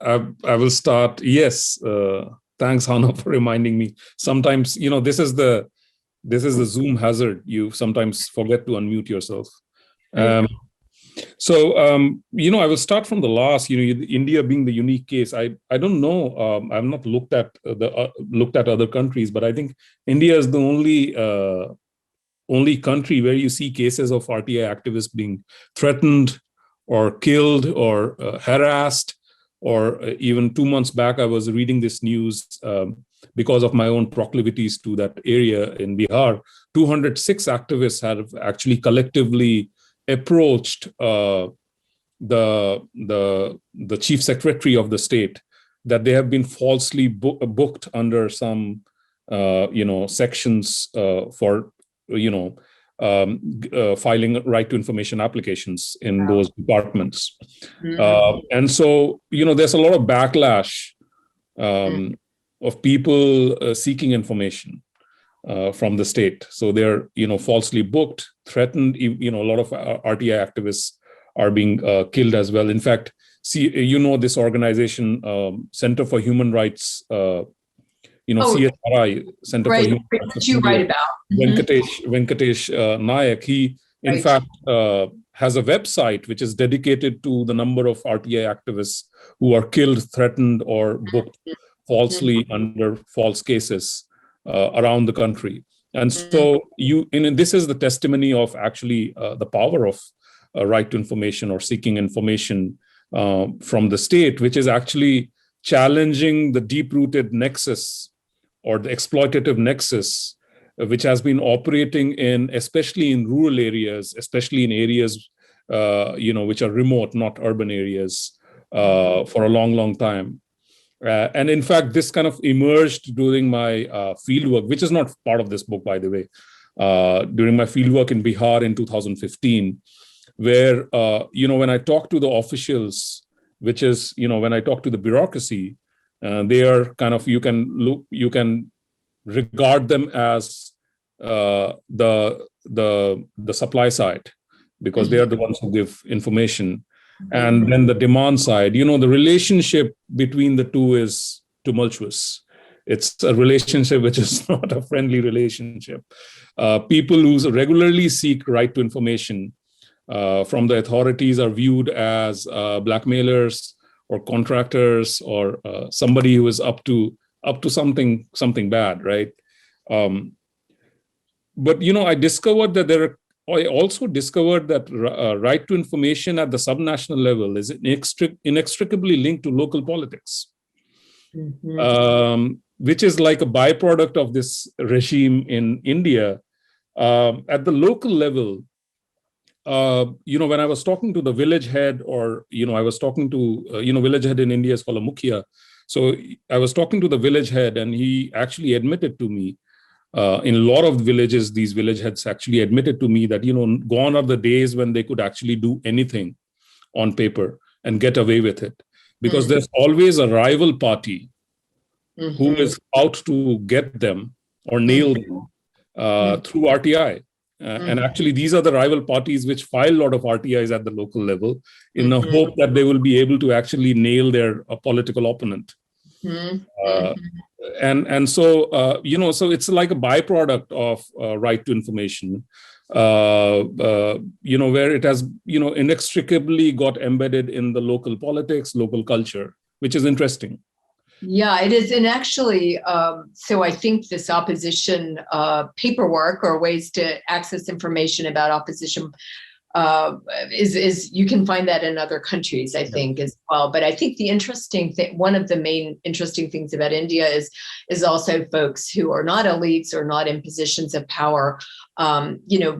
I will start. Yes. Thanks, Hannah, for reminding me. Sometimes, this is the Zoom hazard. You sometimes forget to unmute yourself. I will start from the last. India being the unique case. I don't know. I've not looked at other countries, but I think India is the only country where you see cases of RTI activists being threatened or killed or harassed. Or even 2 months back, I was reading this news because of my own proclivities to that area in Bihar. 206 activists have actually collectively approached the chief secretary of the state that they have been falsely booked under some sections for filing right to information applications in those departments. And so, there's a lot of backlash of people seeking information from the state. So they're, falsely booked, threatened. A lot of RTI activists are being killed as well. In fact, this organization, Center for Human Rights, CSRI, Center for Human Rights. What you write about. Venkatesh Nayak, he in fact has a website which is dedicated to the number of RTI activists who are killed, threatened, or booked falsely under false cases around the country. And so this is the testimony of actually the power of right to information or seeking information from the state, which is actually challenging the deep-rooted nexus or the exploitative nexus, which has been operating especially in rural areas, especially in areas, which are remote, not urban areas, for a long, long time. And in fact, this kind of emerged during my fieldwork, which is not part of this book, by the way, during my fieldwork in Bihar in 2015, where, when I talk to the officials, which is, when I talk to the bureaucracy, they are kind of, you can regard them as the supply side, because they are the ones who give information. And then the demand side, the relationship between the two is tumultuous. It's a relationship which is not a friendly relationship. People who regularly seek right to information from the authorities are viewed as blackmailers or contractors or somebody who is up to something bad, right? but I discovered that I also discovered that right to information at the subnational level is inextricably linked to local politics, which is like a byproduct of this regime in India. At the local level, when I was talking to the village head, or I was talking to village head in India is called a mukhia. So I was talking to the village head, and he actually admitted to me, in a lot of villages, these village heads actually admitted to me that, gone are the days when they could actually do anything on paper and get away with it, because there's always a rival party who is out to get them or nail them through RTI. And actually, these are the rival parties which file a lot of RTIs at the local level in the hope that they will be able to actually nail their political opponent. And so, so it's like a byproduct of right to information, where it has, inextricably got embedded in the local politics, local culture, which is interesting. Yeah, it is. And actually, so I think this opposition paperwork or ways to access information about opposition is you can find that in other countries, I think, as well. But I think the interesting thing, one of the main interesting things about India is also folks who are not elites or not in positions of power,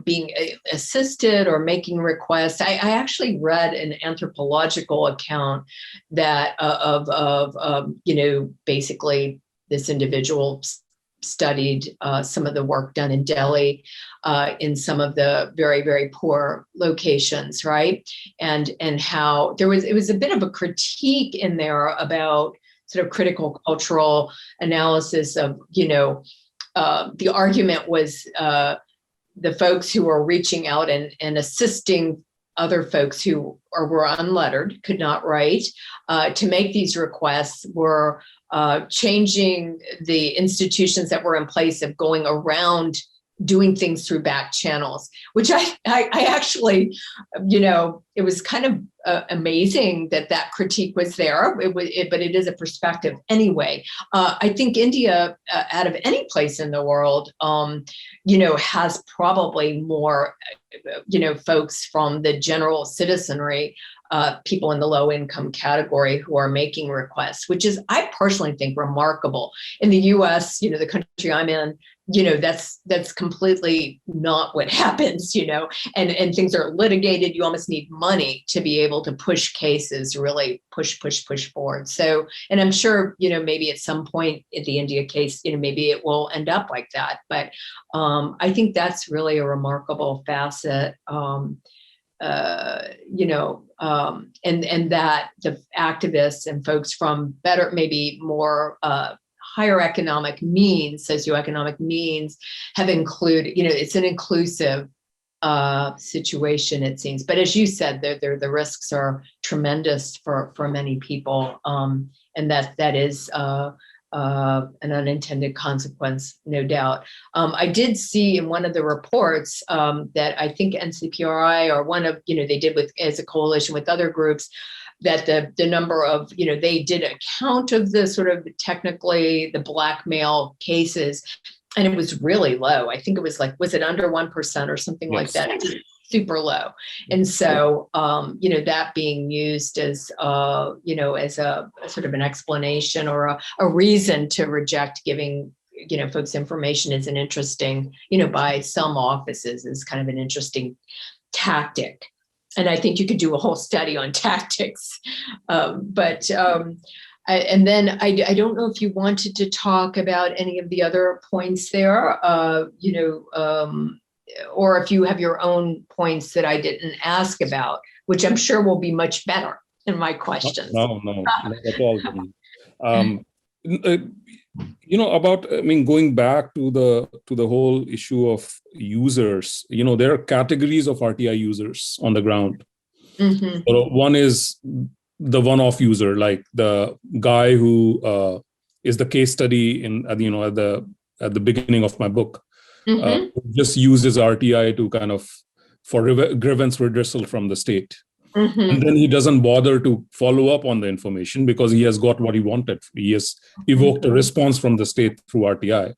being assisted or making requests. I actually read an anthropological account that basically this individual studied some of the work done in Delhi in some of the very, very poor locations, right? And how it was a bit of a critique in there about sort of critical cultural analysis of, the argument was the folks who were reaching out and assisting other folks who were unlettered, could not write, to make these requests were changing the institutions that were in place of going around doing things through back channels, which I actually, it was kind of amazing that critique was there, but it is a perspective anyway. I think India, out of any place in the world, has probably more, folks from the general citizenry, people in the low income category who are making requests, which is, I personally think, remarkable. In the US, the country I'm in, that's completely not what happens, and things are litigated. You almost need money to be able to push cases, really push forward. So, and I'm sure, maybe at some point in the India case, maybe it will end up like that. But I think that's really a remarkable facet. And that the activists and folks from better, maybe more higher economic means, socioeconomic means, have included, it's an inclusive situation, it seems. But as you said, the risks are tremendous for many people, and that is an unintended consequence, no doubt. I did see in one of the reports that I think NCPRI, or one of, they did as a coalition with other groups, that the number of, they did a count of the sort of technically the blackmail cases, and it was really low. I think it was was it under 1% or something like that? Super low. And so, that being used as, as a sort of an explanation or a reason to reject giving, folks information is an interesting, by some offices is kind of an interesting tactic. And I think you could do a whole study on tactics. And then I don't know if you wanted to talk about any of the other points there, or if you have your own points that I didn't ask about, which I'm sure will be much better in my questions. No, not at all. Going back to the whole issue of users, there are categories of RTI users on the ground. So one is the one-off user, like the guy who is the case study at the beginning of my book. Just uses RTI to kind of for grievance redressal from the state. And then he doesn't bother to follow up on the information because he has got what he wanted. He has evoked a response from the state through RTI.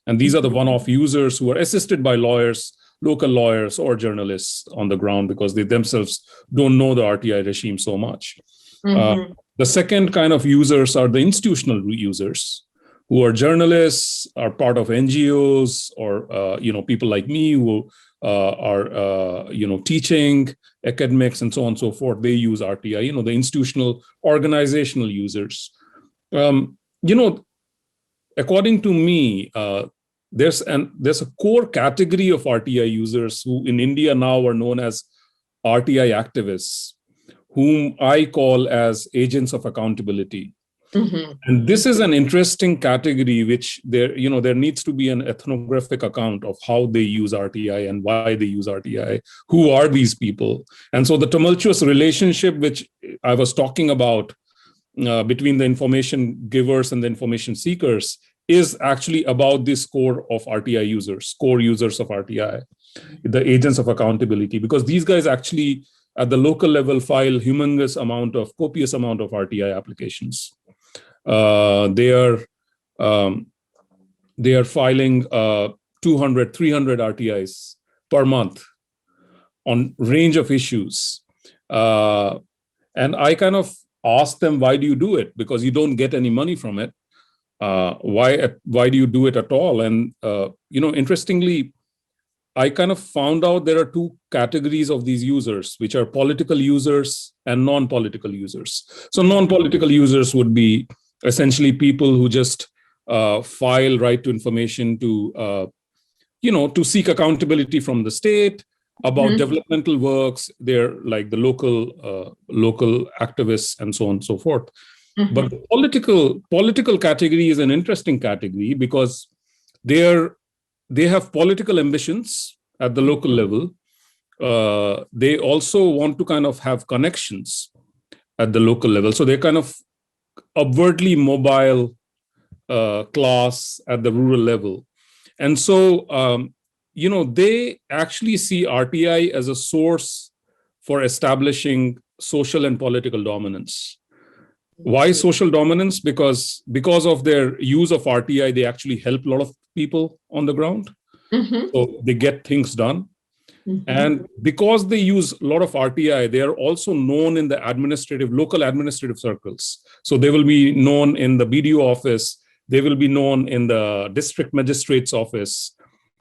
And these are the one-off users who are assisted by lawyers, local lawyers or journalists on the ground, because they themselves don't know the RTI regime so much. The second kind of users are the institutional users, who are journalists, are part of NGOs, or people like me who are teaching, academics, and so on and so forth. They use RTI. The institutional organizational users. According to me, there's a core category of RTI users who in India now are known as RTI activists, whom I call as agents of accountability. And this is an interesting category, which there needs to be an ethnographic account of how they use RTI and why they use RTI. Who are these people? And so the tumultuous relationship, which I was talking about between the information givers and the information seekers, is actually about this core of RTI users, core users of RTI, the agents of accountability, because these guys actually at the local level file copious amount of RTI applications. They are filing 200, 300 RTIs per month on range of issues. And I kind of asked them, why do you do it? Because you don't get any money from it. Why do you do it at all? And interestingly, I kind of found out there are two categories of these users, which are political users and non-political users. So non-political users would be essentially people who just file right to information to seek accountability from the state about developmental works. They're like the local activists and so on and so forth. But the political category is an interesting category because they have political ambitions at the local level. They also want to kind of have connections at the local level. So they're kind of upwardly mobile class at the rural level. And so, they actually see RTI as a source for establishing social and political dominance. Why social dominance? Because of their use of RTI, they actually help a lot of people on the ground. So they get things done. And because they use a lot of RTI, they are also known in the local administrative circles. So they will be known in the BDO office. They will be known in the district magistrate's office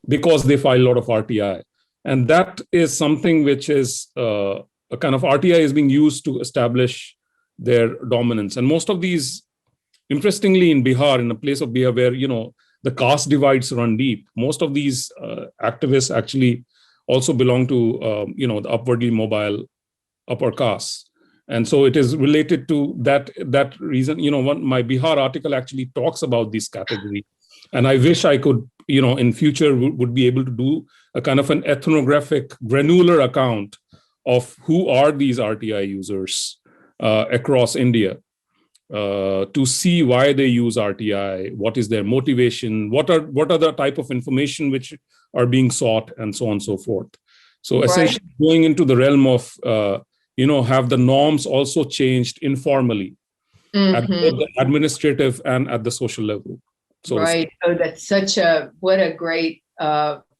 because they file a lot of RTI. And that is something which is a kind of RTI is being used to establish their dominance. And most of these, interestingly, in Bihar, in a place of Bihar where, the caste divides run deep, most of these activists actually also belong to, the upwardly mobile upper caste. And so it is related to that reason. My Bihar article actually talks about this category. And I wish I could, in future would be able to do a kind of an ethnographic, granular account of who are these RTI users across India, to see why they use RTI, what is their motivation, what are the type of information which are being sought, and so on and so forth. So essentially going into the realm of, have the norms also changed informally at both the administrative and at the social level. So that's what a great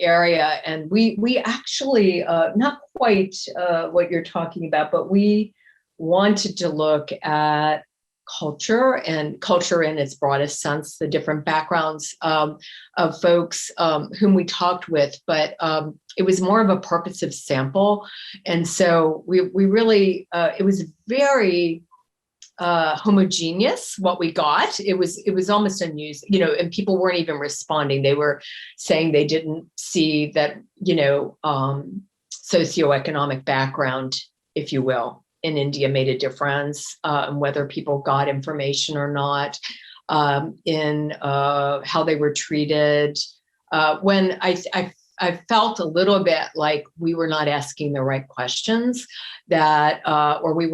area. And we actually, not quite what you're talking about, but we wanted to look at culture in its broadest sense, the different backgrounds of folks whom we talked with, but it was more of a purposive sample. And so we really, it was very homogeneous what we got. It was almost unused, and people weren't even responding. They were saying they didn't see that, socioeconomic background, if you will, in India made a difference, whether people got information or not, in how they were treated. When I felt a little bit like we were not asking the right questions, that or we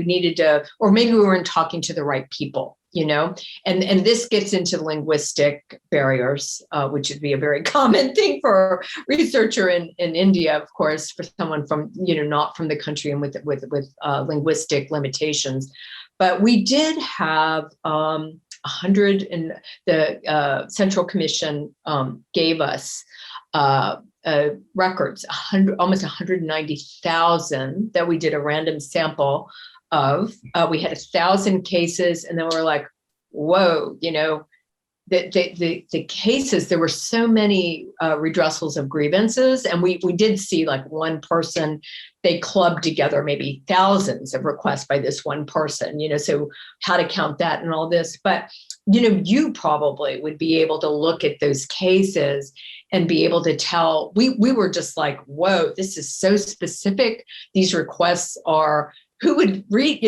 needed to, or maybe we weren't talking to the right people, and this gets into linguistic barriers, which would be a very common thing for a researcher in India, of course, for someone from, not from the country and with linguistic limitations. But we did have 100, and the Central Commission gave us records, almost 190,000 that we did a random sample of. We had 1,000 cases, and then we're like, whoa, the cases, there were so many redressals of grievances, and we did see like one person, they clubbed together maybe thousands of requests by this one person, so how to count that and all this. But, you probably would be able to look at those cases and be able to tell, we were just like, whoa, this is so specific. These requests are, who would read,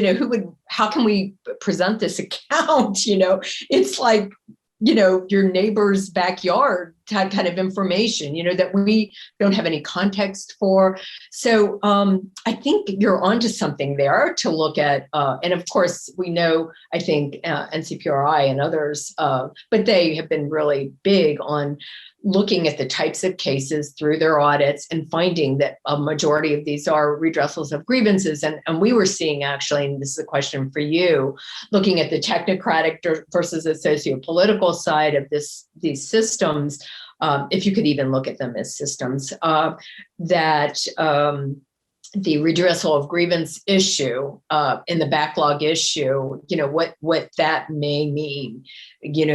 how can we present this account? It's like, your neighbor's backyard kind of information, that we don't have any context for. So I think you're onto something there to look at. And of course, we know, I think NCPRI and others, but they have been really big on looking at the types of cases through their audits and finding that a majority of these are redressals of grievances. And we were seeing, actually, and this is a question for you, looking at the technocratic versus the socio-political side of these systems, if you could even look at them as systems, that the redressal of grievance issue in the backlog issue, what that may mean,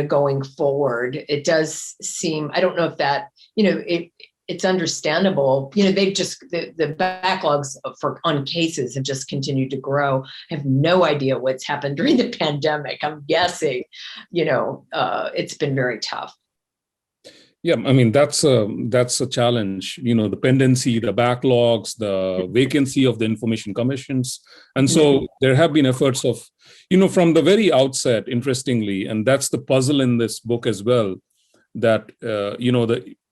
going forward. It does seem, I don't know if that, it's understandable. They've just, the backlogs on cases have just continued to grow. I have no idea what's happened during the pandemic. I'm guessing, it's been very tough. Yeah, I mean, that's a challenge, the pendency, the backlogs, the vacancy of the information commissions. And so there have been efforts of, from the very outset, interestingly, and that's the puzzle in this book as well, that,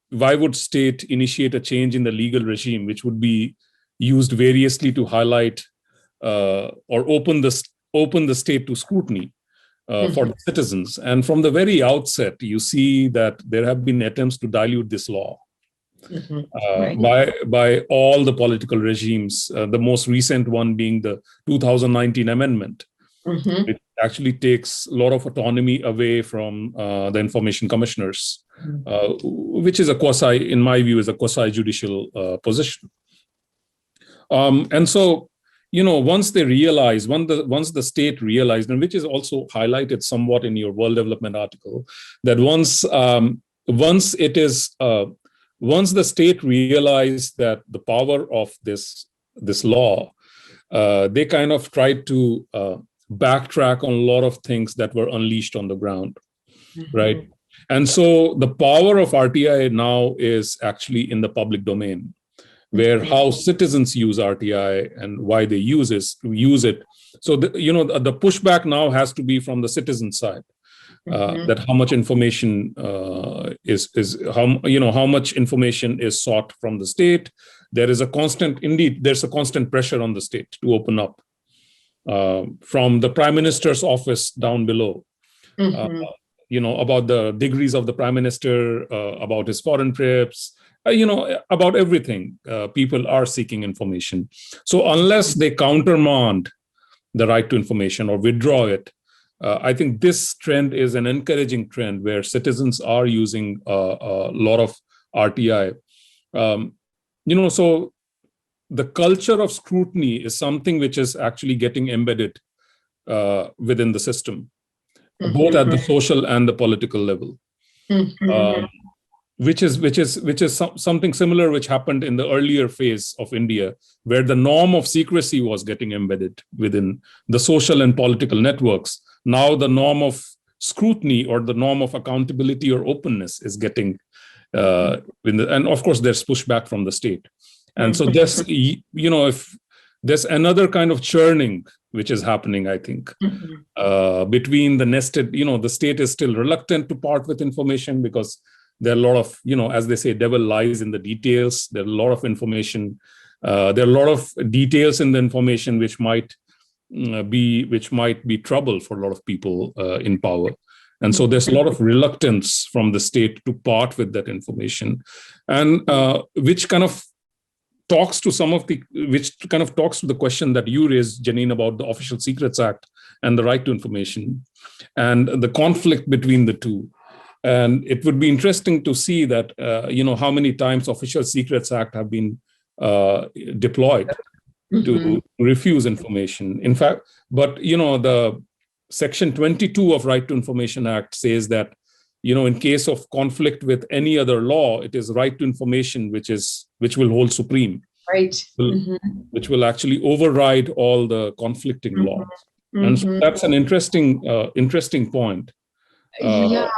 why would state initiate a change in the legal regime, which would be used variously to highlight or open the state to scrutiny? For the citizens. And from the very outset, you see that there have been attempts to dilute this law by all the political regimes, the most recent one being the 2019 amendment, which actually takes a lot of autonomy away from the information commissioners, which is in my view, is a quasi-judicial position. And so, once they realize, once the state realized, and which is also highlighted somewhat in your World Development article, that once the state realized that the power of this law, they kind of tried to backtrack on a lot of things that were unleashed on the ground, right? And so the power of RTI now is actually in the public domain, where how citizens use RTI and why they use it. So the pushback now has to be from the citizen side, that how much information how much information is sought from the state. There's a constant pressure on the state to open up, from the Prime Minister's office down below, about the degrees of the Prime Minister, about his foreign trips, about everything. People are seeking information. So unless they countermand the right to information or withdraw it, I think this trend is an encouraging trend where citizens are using a lot of RTI. So the culture of scrutiny is something which is actually getting embedded within the system, both at the social and the political level. Which is something similar which happened in the earlier phase of India, where the norm of secrecy was getting embedded within the social and political networks. Now the norm of scrutiny or the norm of accountability or openness is getting, and of course there's pushback from the state. And so there's, if there's another kind of churning which is happening, I think, between the nested, the state is still reluctant to part with information because there are a lot of, as they say, devil lies in the details. There are a lot of information. There are a lot of details in the information which might be trouble for a lot of people in power. And so there's a lot of reluctance from the state to part with that information, and which kind of talks to the question that you raised, Jeannine, about the Official Secrets Act and the right to information and the conflict between the two. And it would be interesting to see that, how many times Official Secrets Act have been deployed to refuse information. In fact, but, the Section 22 of Right to Information Act says that, in case of conflict with any other law, it is right to information which will hold supreme. Right. Which will actually override all the conflicting laws. And so that's an interesting point. Yeah.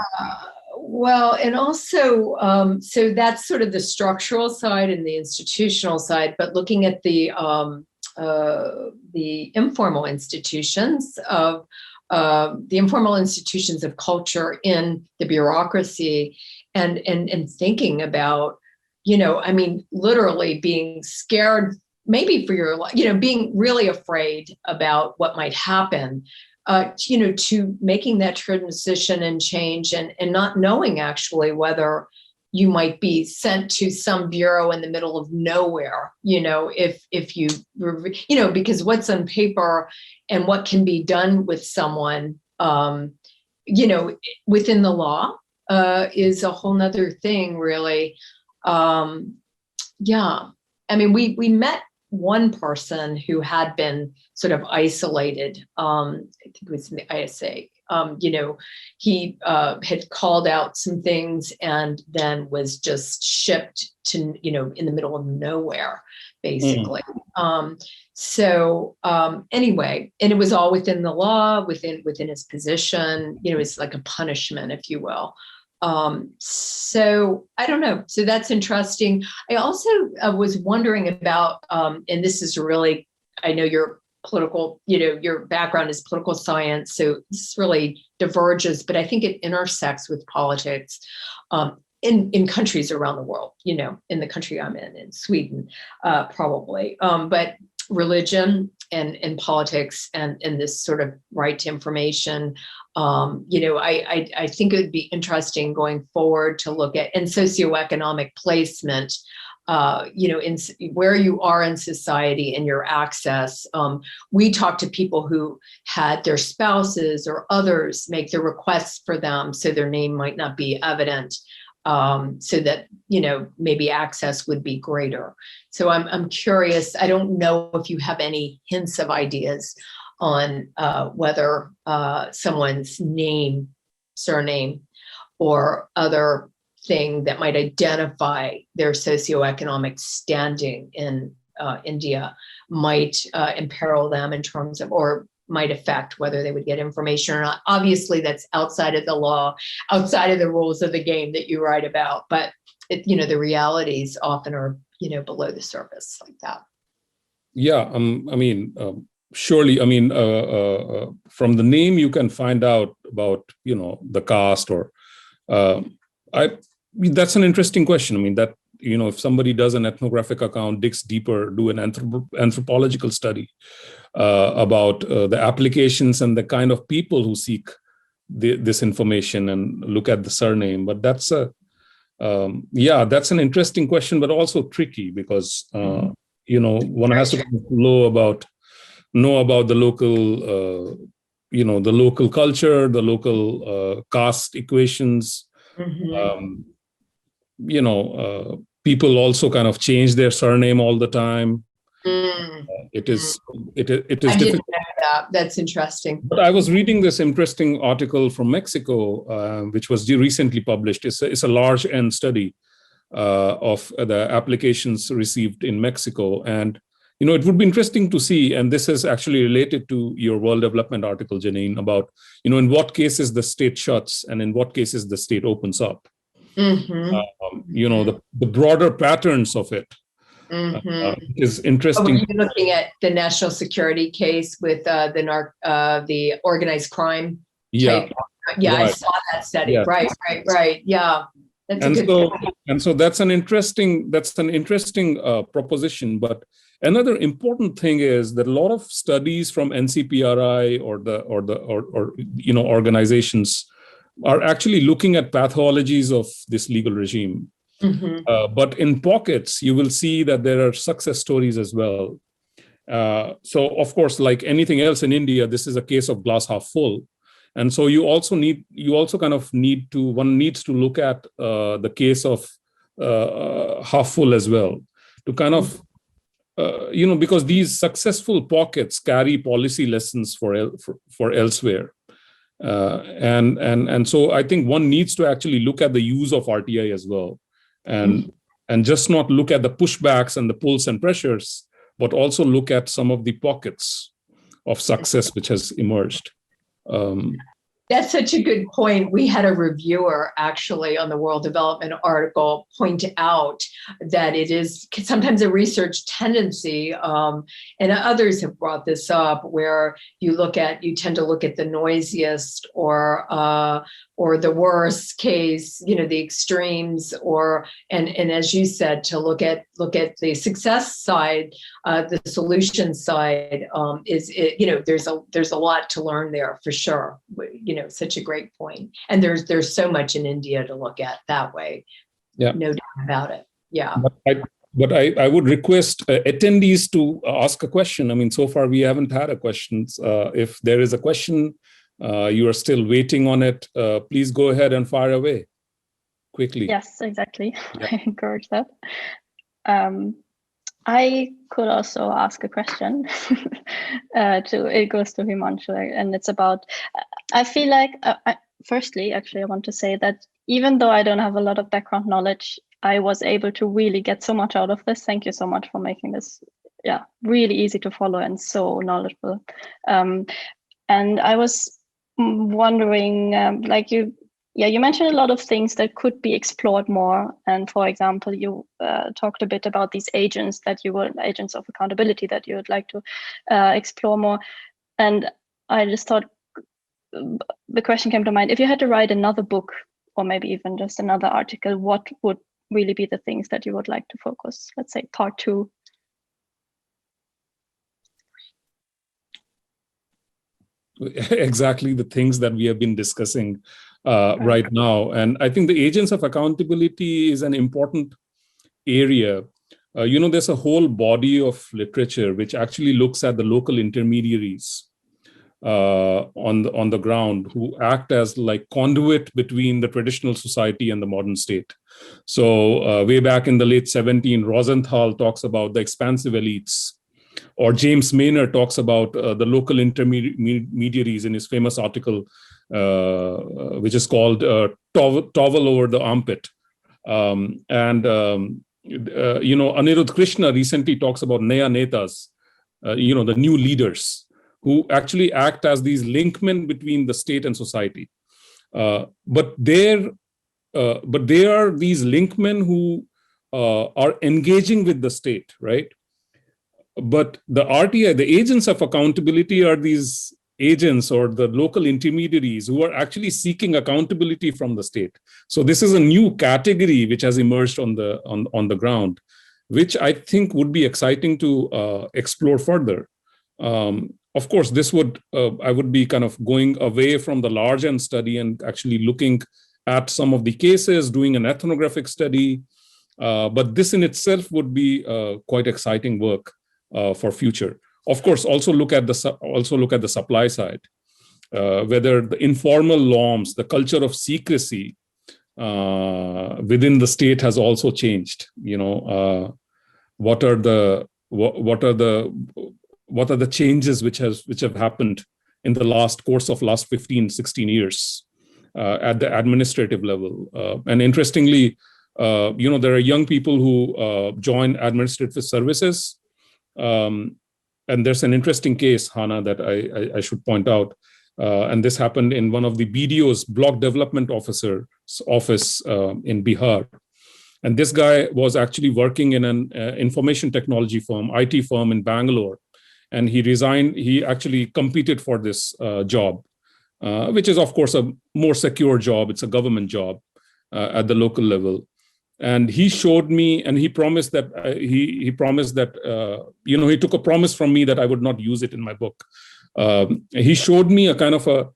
Well, and also, so that's sort of the structural side and the institutional side, but looking at the informal institutions of culture in the bureaucracy, and thinking about, literally being scared, maybe for your life, being really afraid about what might happen. To making that transition and change and not knowing actually whether you might be sent to some bureau in the middle of nowhere, if you, because what's on paper and what can be done with someone, within the law is a whole nother thing, really. We met one person who had been sort of isolated. I think it was in the ISA. He had called out some things and then was just shipped to, in the middle of nowhere, basically. Anyway, and it was all within the law, within his position. It's like a punishment, if you will. So I don't know. So that's interesting. I also was wondering about, and this is really, I know your political, your background is political science, so this really diverges, but I think it intersects with politics in countries around the world, in the country I'm in Sweden, probably. But religion and politics and this sort of right to information, I think it would be interesting going forward to look at, and socioeconomic placement, in where you are in society and your access. We talk to people who had their spouses or others make the requests for them, so their name might not be evident, so that, maybe access would be greater. So I'm curious. I don't know if you have any hints of ideas on whether someone's name, surname, or other thing that might identify their socioeconomic standing in India might imperil them in terms of, or might affect whether they would get information or not. Obviously, that's outside of the law, outside of the rules of the game that you write about. But the realities often are below the surface, like that. Yeah, surely. From the name you can find out about the caste or. That's an interesting question. That if somebody does an ethnographic account, digs deeper, do an anthropological study about the applications and the kind of people who seek this information and look at the surname. But that's that's an interesting question, but also tricky because one has to know about the local, the local culture, the local caste equations. People also kind of change their surname all the time. It is difficult. Didn't know that. That's interesting. But I was reading this interesting article from Mexico, which was recently published. It's a large N study of the applications received in Mexico. And, it would be interesting to see, and this is actually related to your World Development article, Jeannine, about, in what cases the state shuts and in what cases the state opens up. The broader patterns of it is interesting. Were you looking at the national security case with the organized crime? Yeah. Yeah, right. I saw that study. Yeah. Right. Yeah. So that's an interesting proposition. But another important thing is that a lot of studies from NCPRI or organizations are actually looking at pathologies of this legal regime. But in pockets, you will see that there are success stories as well. So of course, like anything else in India, this is a case of glass half full. And so one needs to look at the case of half full as well, to kind of, because these successful pockets carry policy lessons for elsewhere. And so I think one needs to actually look at the use of RTI as well, and just not look at the pushbacks and the pulls and pressures, but also look at some of the pockets of success which has emerged. That's such a good point. We had a reviewer actually on the World Development article point out that it is sometimes a research tendency, and others have brought this up, where you tend to look at the noisiest or the worst case, the extremes, and as you said, to look at the success side, the solution side. There's a lot to learn there for sure. Such a great point. And there's so much in India to look at that way. Yeah, no doubt about it. Yeah. But I would request attendees to ask a question. I mean, so far we haven't had a question. If there is a question, you are still waiting on it, please go ahead and fire away quickly. Yes, exactly. Yeah. I encourage that. I could also ask a question. It goes to Himanshu, and it's about, I feel like, firstly, actually, I want to say that even though I don't have a lot of background knowledge, I was able to really get so much out of this. Thank you so much for making this, really easy to follow and so knowledgeable. And I was wondering, you mentioned a lot of things that could be explored more. And for example, you talked a bit about these agents agents of accountability that you would like to explore more. And I just thought the question came to mind, if you had to write another book, or maybe even just another article, what would really be the things that you would like to focus? Let's say part 2. Exactly the things that we have been discussing right now. And I think the agents of accountability is an important area. There's a whole body of literature which actually looks at the local intermediaries on the ground, who act as like conduit between the traditional society and the modern state. So way back in the late 1700s, Rosenthal talks about the expansive elites, or James Maynard talks about the local intermediaries in his famous article, which is called Towel Over the Armpit. Anirudh Krishna recently talks about Naya Netas, the new leaders, who actually act as these linkmen between the state and society. But they are these linkmen who are engaging with the state, right? But the RTI, the agents of accountability, are these agents or the local intermediaries who are actually seeking accountability from the state. So this is a new category which has emerged on the ground, which I think would be exciting to explore further. Of course, I would be kind of going away from the large end study and actually looking at some of the cases, doing an ethnographic study. But this in itself would be quite exciting work for future. Of course, also look at the supply side, whether the informal norms, the culture of secrecy within the state has also changed. What are the changes which have happened in the course of last 15, 16 years at the administrative level. And interestingly, there are young people who join administrative services. And there's an interesting case, Hannah, that I should point out. And this happened in one of the BDO's block development officer's office in Bihar. And this guy was actually working in an information technology firm, IT firm in Bangalore. And he resigned. He actually competed for this job, which is, of course, a more secure job. It's a government job at the local level. And he showed me, and he promised that he took a promise from me that I would not use it in my book. He showed me a kind of a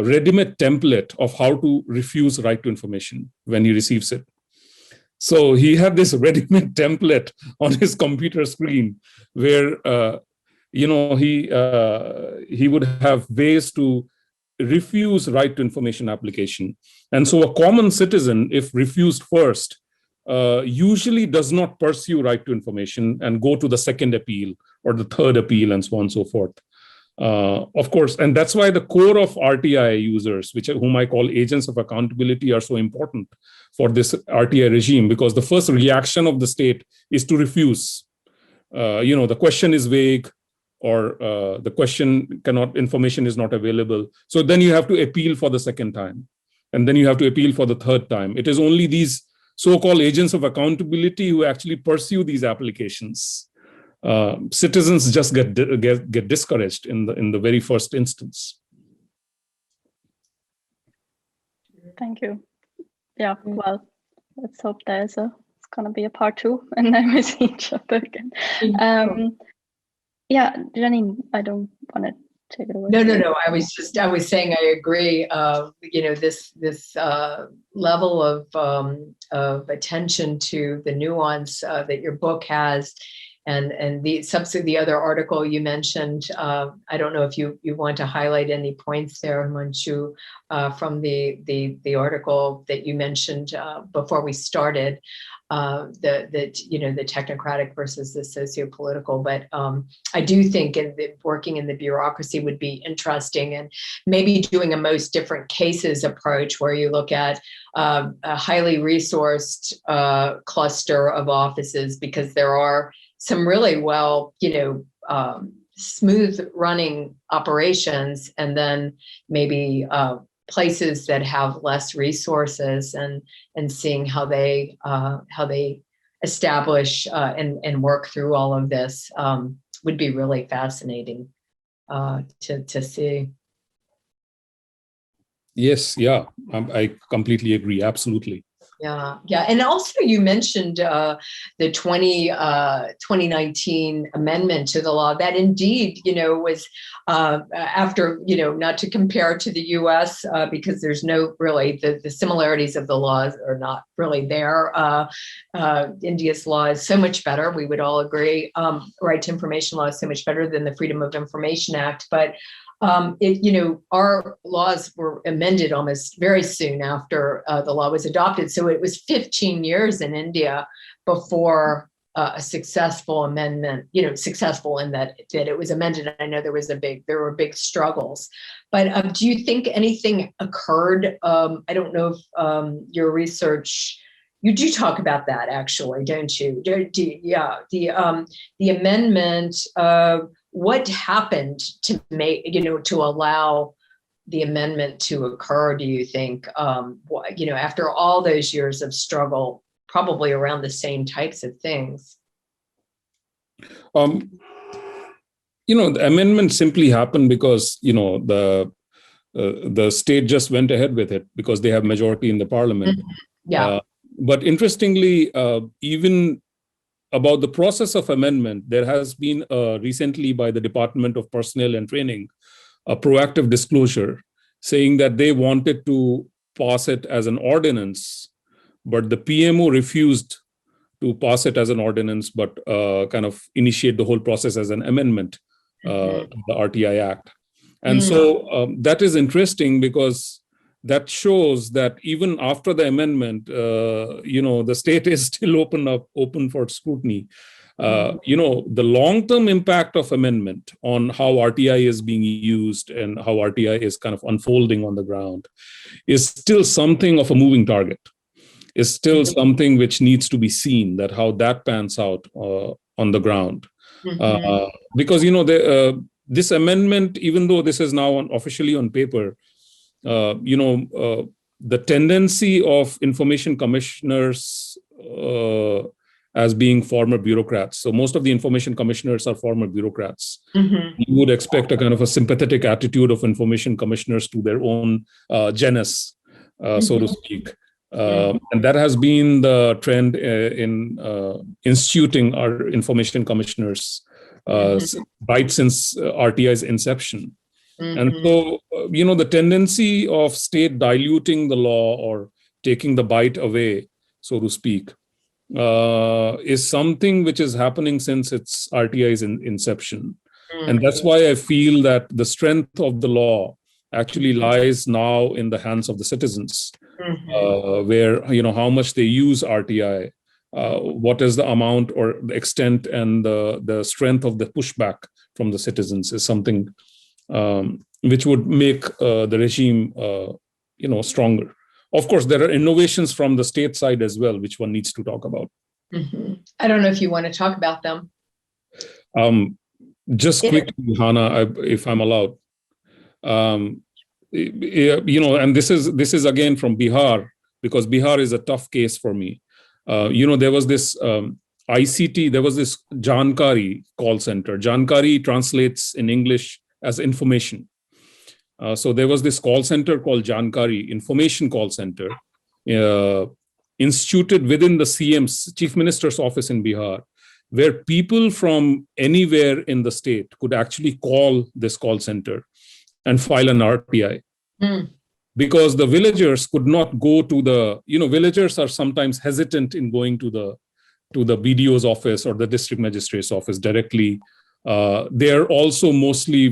ready-made template of how to refuse right to information when he receives it. So he had this ready-made template on his computer screen where, he would have ways to refuse right to information application. And so a common citizen, if refused first, usually does not pursue right to information and go to the second appeal or the third appeal and so on and so forth. Of course, and that's why the core of RTI users, whom I call agents of accountability, are so important for this RTI regime, because the first reaction of the state is to refuse. The question is vague, or the information is not available. So then you have to appeal for the second time. And then you have to appeal for the third time. It is only these so-called agents of accountability who actually pursue these applications. Citizens just get discouraged in the very first instance. Thank you. Yeah, well, let's hope it's going to be a part 2 and then we see each other again. Yeah, Jeannine, I don't want to take it away. No. I was saying I agree. This level of attention to the nuance that your book has, and the other article you mentioned. I don't know if you want to highlight any points there, Himanshu, from the article that you mentioned before we started. The technocratic versus the socio-political, but I do think working in the bureaucracy would be interesting, and maybe doing a most different cases approach where you look at a highly resourced cluster of offices, because there are some really smooth running operations, and then maybe places that have less resources, and seeing how they establish and work through all of this would be really fascinating to see. Yes, yeah, I completely agree. Absolutely. Yeah. And also you mentioned the 2019 amendment to the law that indeed, was after, not to compare to the US because there's no really, the similarities of the laws are not really there. India's law is so much better. We would all agree. Right to information law is so much better than the Freedom of Information Act. But our laws were amended almost very soon after the law was adopted. So it was 15 years in India before a successful amendment, successful in that it was amended. I know there were big struggles, but do you think anything occurred? I don't know if your research, you do talk about that actually, don't you? The amendment, what happened to make, to allow the amendment to occur, do you think, after all those years of struggle, probably around the same types of things? The amendment simply happened because, the state just went ahead with it because they have majority in the parliament. Mm-hmm. Yeah. But interestingly, even about the process of amendment, there has been recently by the Department of Personnel and Training, a proactive disclosure saying that they wanted to pass it as an ordinance, but the PMO refused to pass it as an ordinance, but kind of initiate the whole process as an amendment to the RTI Act. And so that is interesting because that shows that even after the amendment, the state is still open for scrutiny. The long-term impact of amendment on how RTI is being used and how RTI is kind of unfolding on the ground is still something of a moving target. Is still something which needs to be seen, that how that pans out on the ground. Because, this amendment, even though this is now officially on paper, the tendency of information commissioners as being former bureaucrats. So most of the information commissioners are former bureaucrats. You would expect a kind of a sympathetic attitude of information commissioners to their own genus, so to speak. And that has been the trend in instituting our information commissioners right since RTI's inception. And so, the tendency of state diluting the law or taking the bite away, so to speak, is something which is happening since its RTI's inception. And that's why I feel that the strength of the law actually lies now in the hands of the citizens, where, how much they use RTI, what is the amount or the extent and the strength of the pushback from the citizens is something which would make the regime, stronger. Of course, there are innovations from the state side as well, which one needs to talk about. I don't know if you want to talk about them. Just quickly, Hana, if I'm allowed. And this is again from Bihar, because Bihar is a tough case for me. There was this ICT, there was this Jankari call center. Jankari translates in English as information. So there was this call center called Jankari, Information Call Center, instituted within the CM's, Chief Minister's office in Bihar, where people from anywhere in the state could actually call this call center and file an RTI. Because the villagers could not go to the, villagers are sometimes hesitant in going to the BDO's office or the district magistrate's office directly. They're also mostly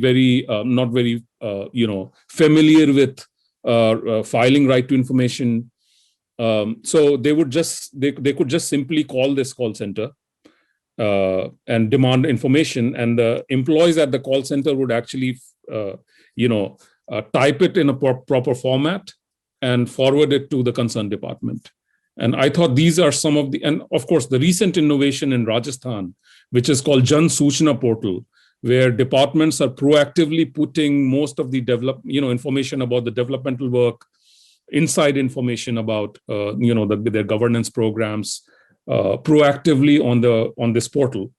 not very familiar with filing right to information. So they could just simply call this call center and demand information, and the employees at the call center would actually, type it in a proper format and forward it to the concerned department. And I thought these are some of and of course, the recent innovation in Rajasthan, which is called Jan Suchna Portal, where departments are proactively putting most of the information about the developmental work, inside information about, their governance programs, proactively on this portal,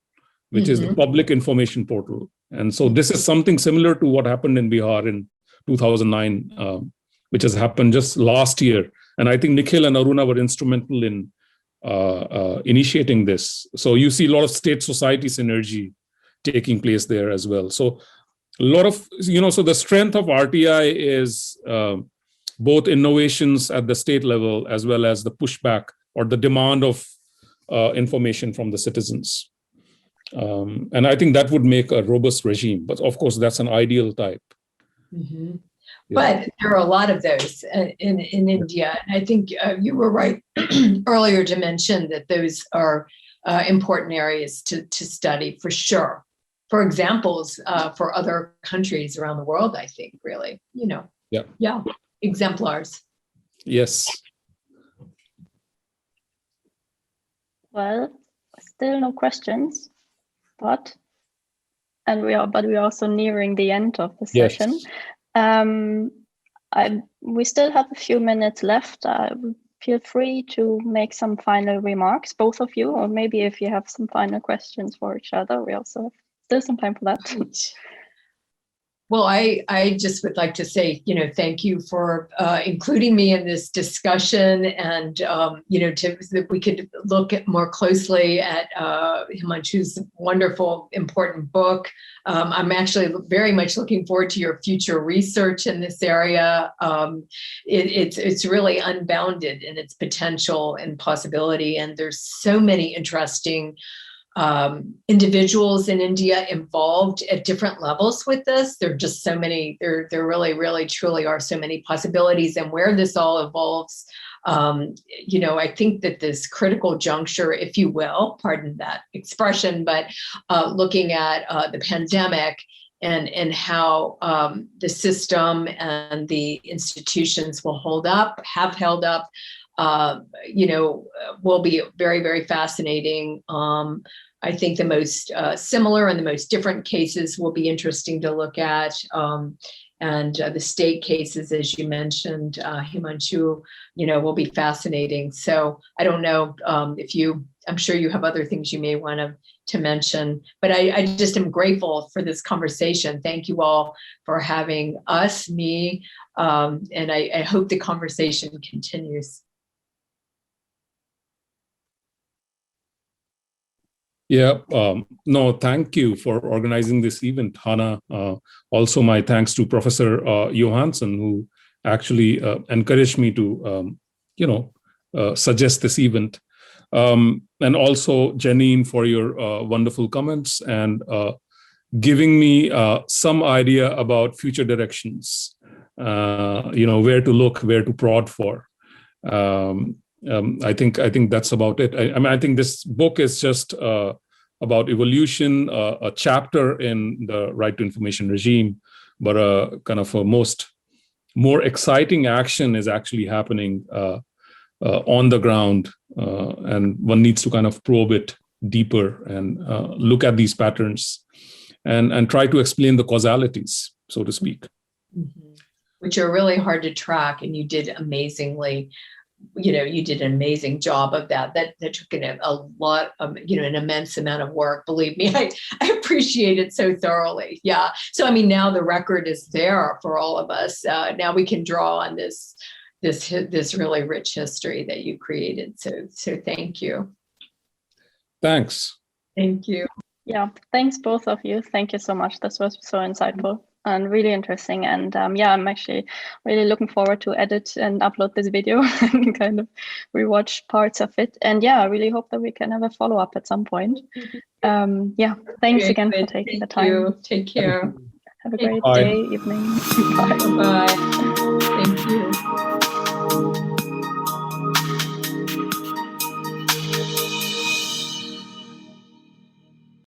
which is the public information portal. And so this is something similar to what happened in Bihar in 2009, which has happened just last year. And I think Nikhil and Aruna were instrumental in initiating this. So you see a lot of state society synergy taking place there as well. So a lot of, so the strength of RTI is both innovations at the state level as well as the pushback or the demand of information from the citizens. And I think that would make a robust regime. But of course, that's an ideal type. Yeah. But there are a lot of those in India. And I think you were right earlier to mention that those are important areas to study for sure. For examples for other countries around the world, I think, really, Yeah, exemplars. Yes. Well, still no questions, but we're also nearing the end of the session. Yes. We still have a few minutes left. Feel free to make some final remarks, both of you, or maybe if you have some final questions for each other, we also have still some time for that. Well, I just would like to say, thank you for including me in this discussion, and that we could look more closely at Himanshu's wonderful, important book. I'm actually very much looking forward to your future research in this area. It's really unbounded in its potential and possibility, and there's so many interesting individuals in India involved at different levels with this. There are just so many, there really, really, truly are so many possibilities, and where this all evolves. I think that this critical juncture, if you will, pardon that expression, but looking at the pandemic and how the system and the institutions will have held up, will be very, very fascinating. I think the most similar and the most different cases will be interesting to look at. And the state cases, as you mentioned, Himanshu, will be fascinating. So I don't know I'm sure you have other things you may want to mention, but I just am grateful for this conversation. Thank you all for having me, and I hope the conversation continues. Yeah, no, thank you for organizing this event, Hana. Also, my thanks to Professor Johansson, who actually encouraged me to, suggest this event. And also Jeannine for your wonderful comments and giving me some idea about future directions, where to look, where to prod for. I think that's about it. I think this book is just about evolution, a chapter in the right to information regime, but a kind of a more exciting action is actually happening on the ground, and one needs to kind of probe it deeper and look at these patterns and try to explain the causalities, so to speak. Mm-hmm. Which are really hard to track, and you did amazingly. You did an amazing job of that. That took a lot of, an immense amount of work. Believe me, I appreciate it so thoroughly. Yeah. So, now the record is there for all of us. Now we can draw on this really rich history that you created. So thank you. Thanks. Thank you. Yeah. Thanks, both of you. Thank you so much. This was so insightful and really interesting. And I'm actually really looking forward to edit and upload this video and kind of rewatch parts of it. And I really hope that we can have a follow-up at some point. Thanks again for taking the time. You. Take care. Have a great Bye. day, evening. Bye. Thank you.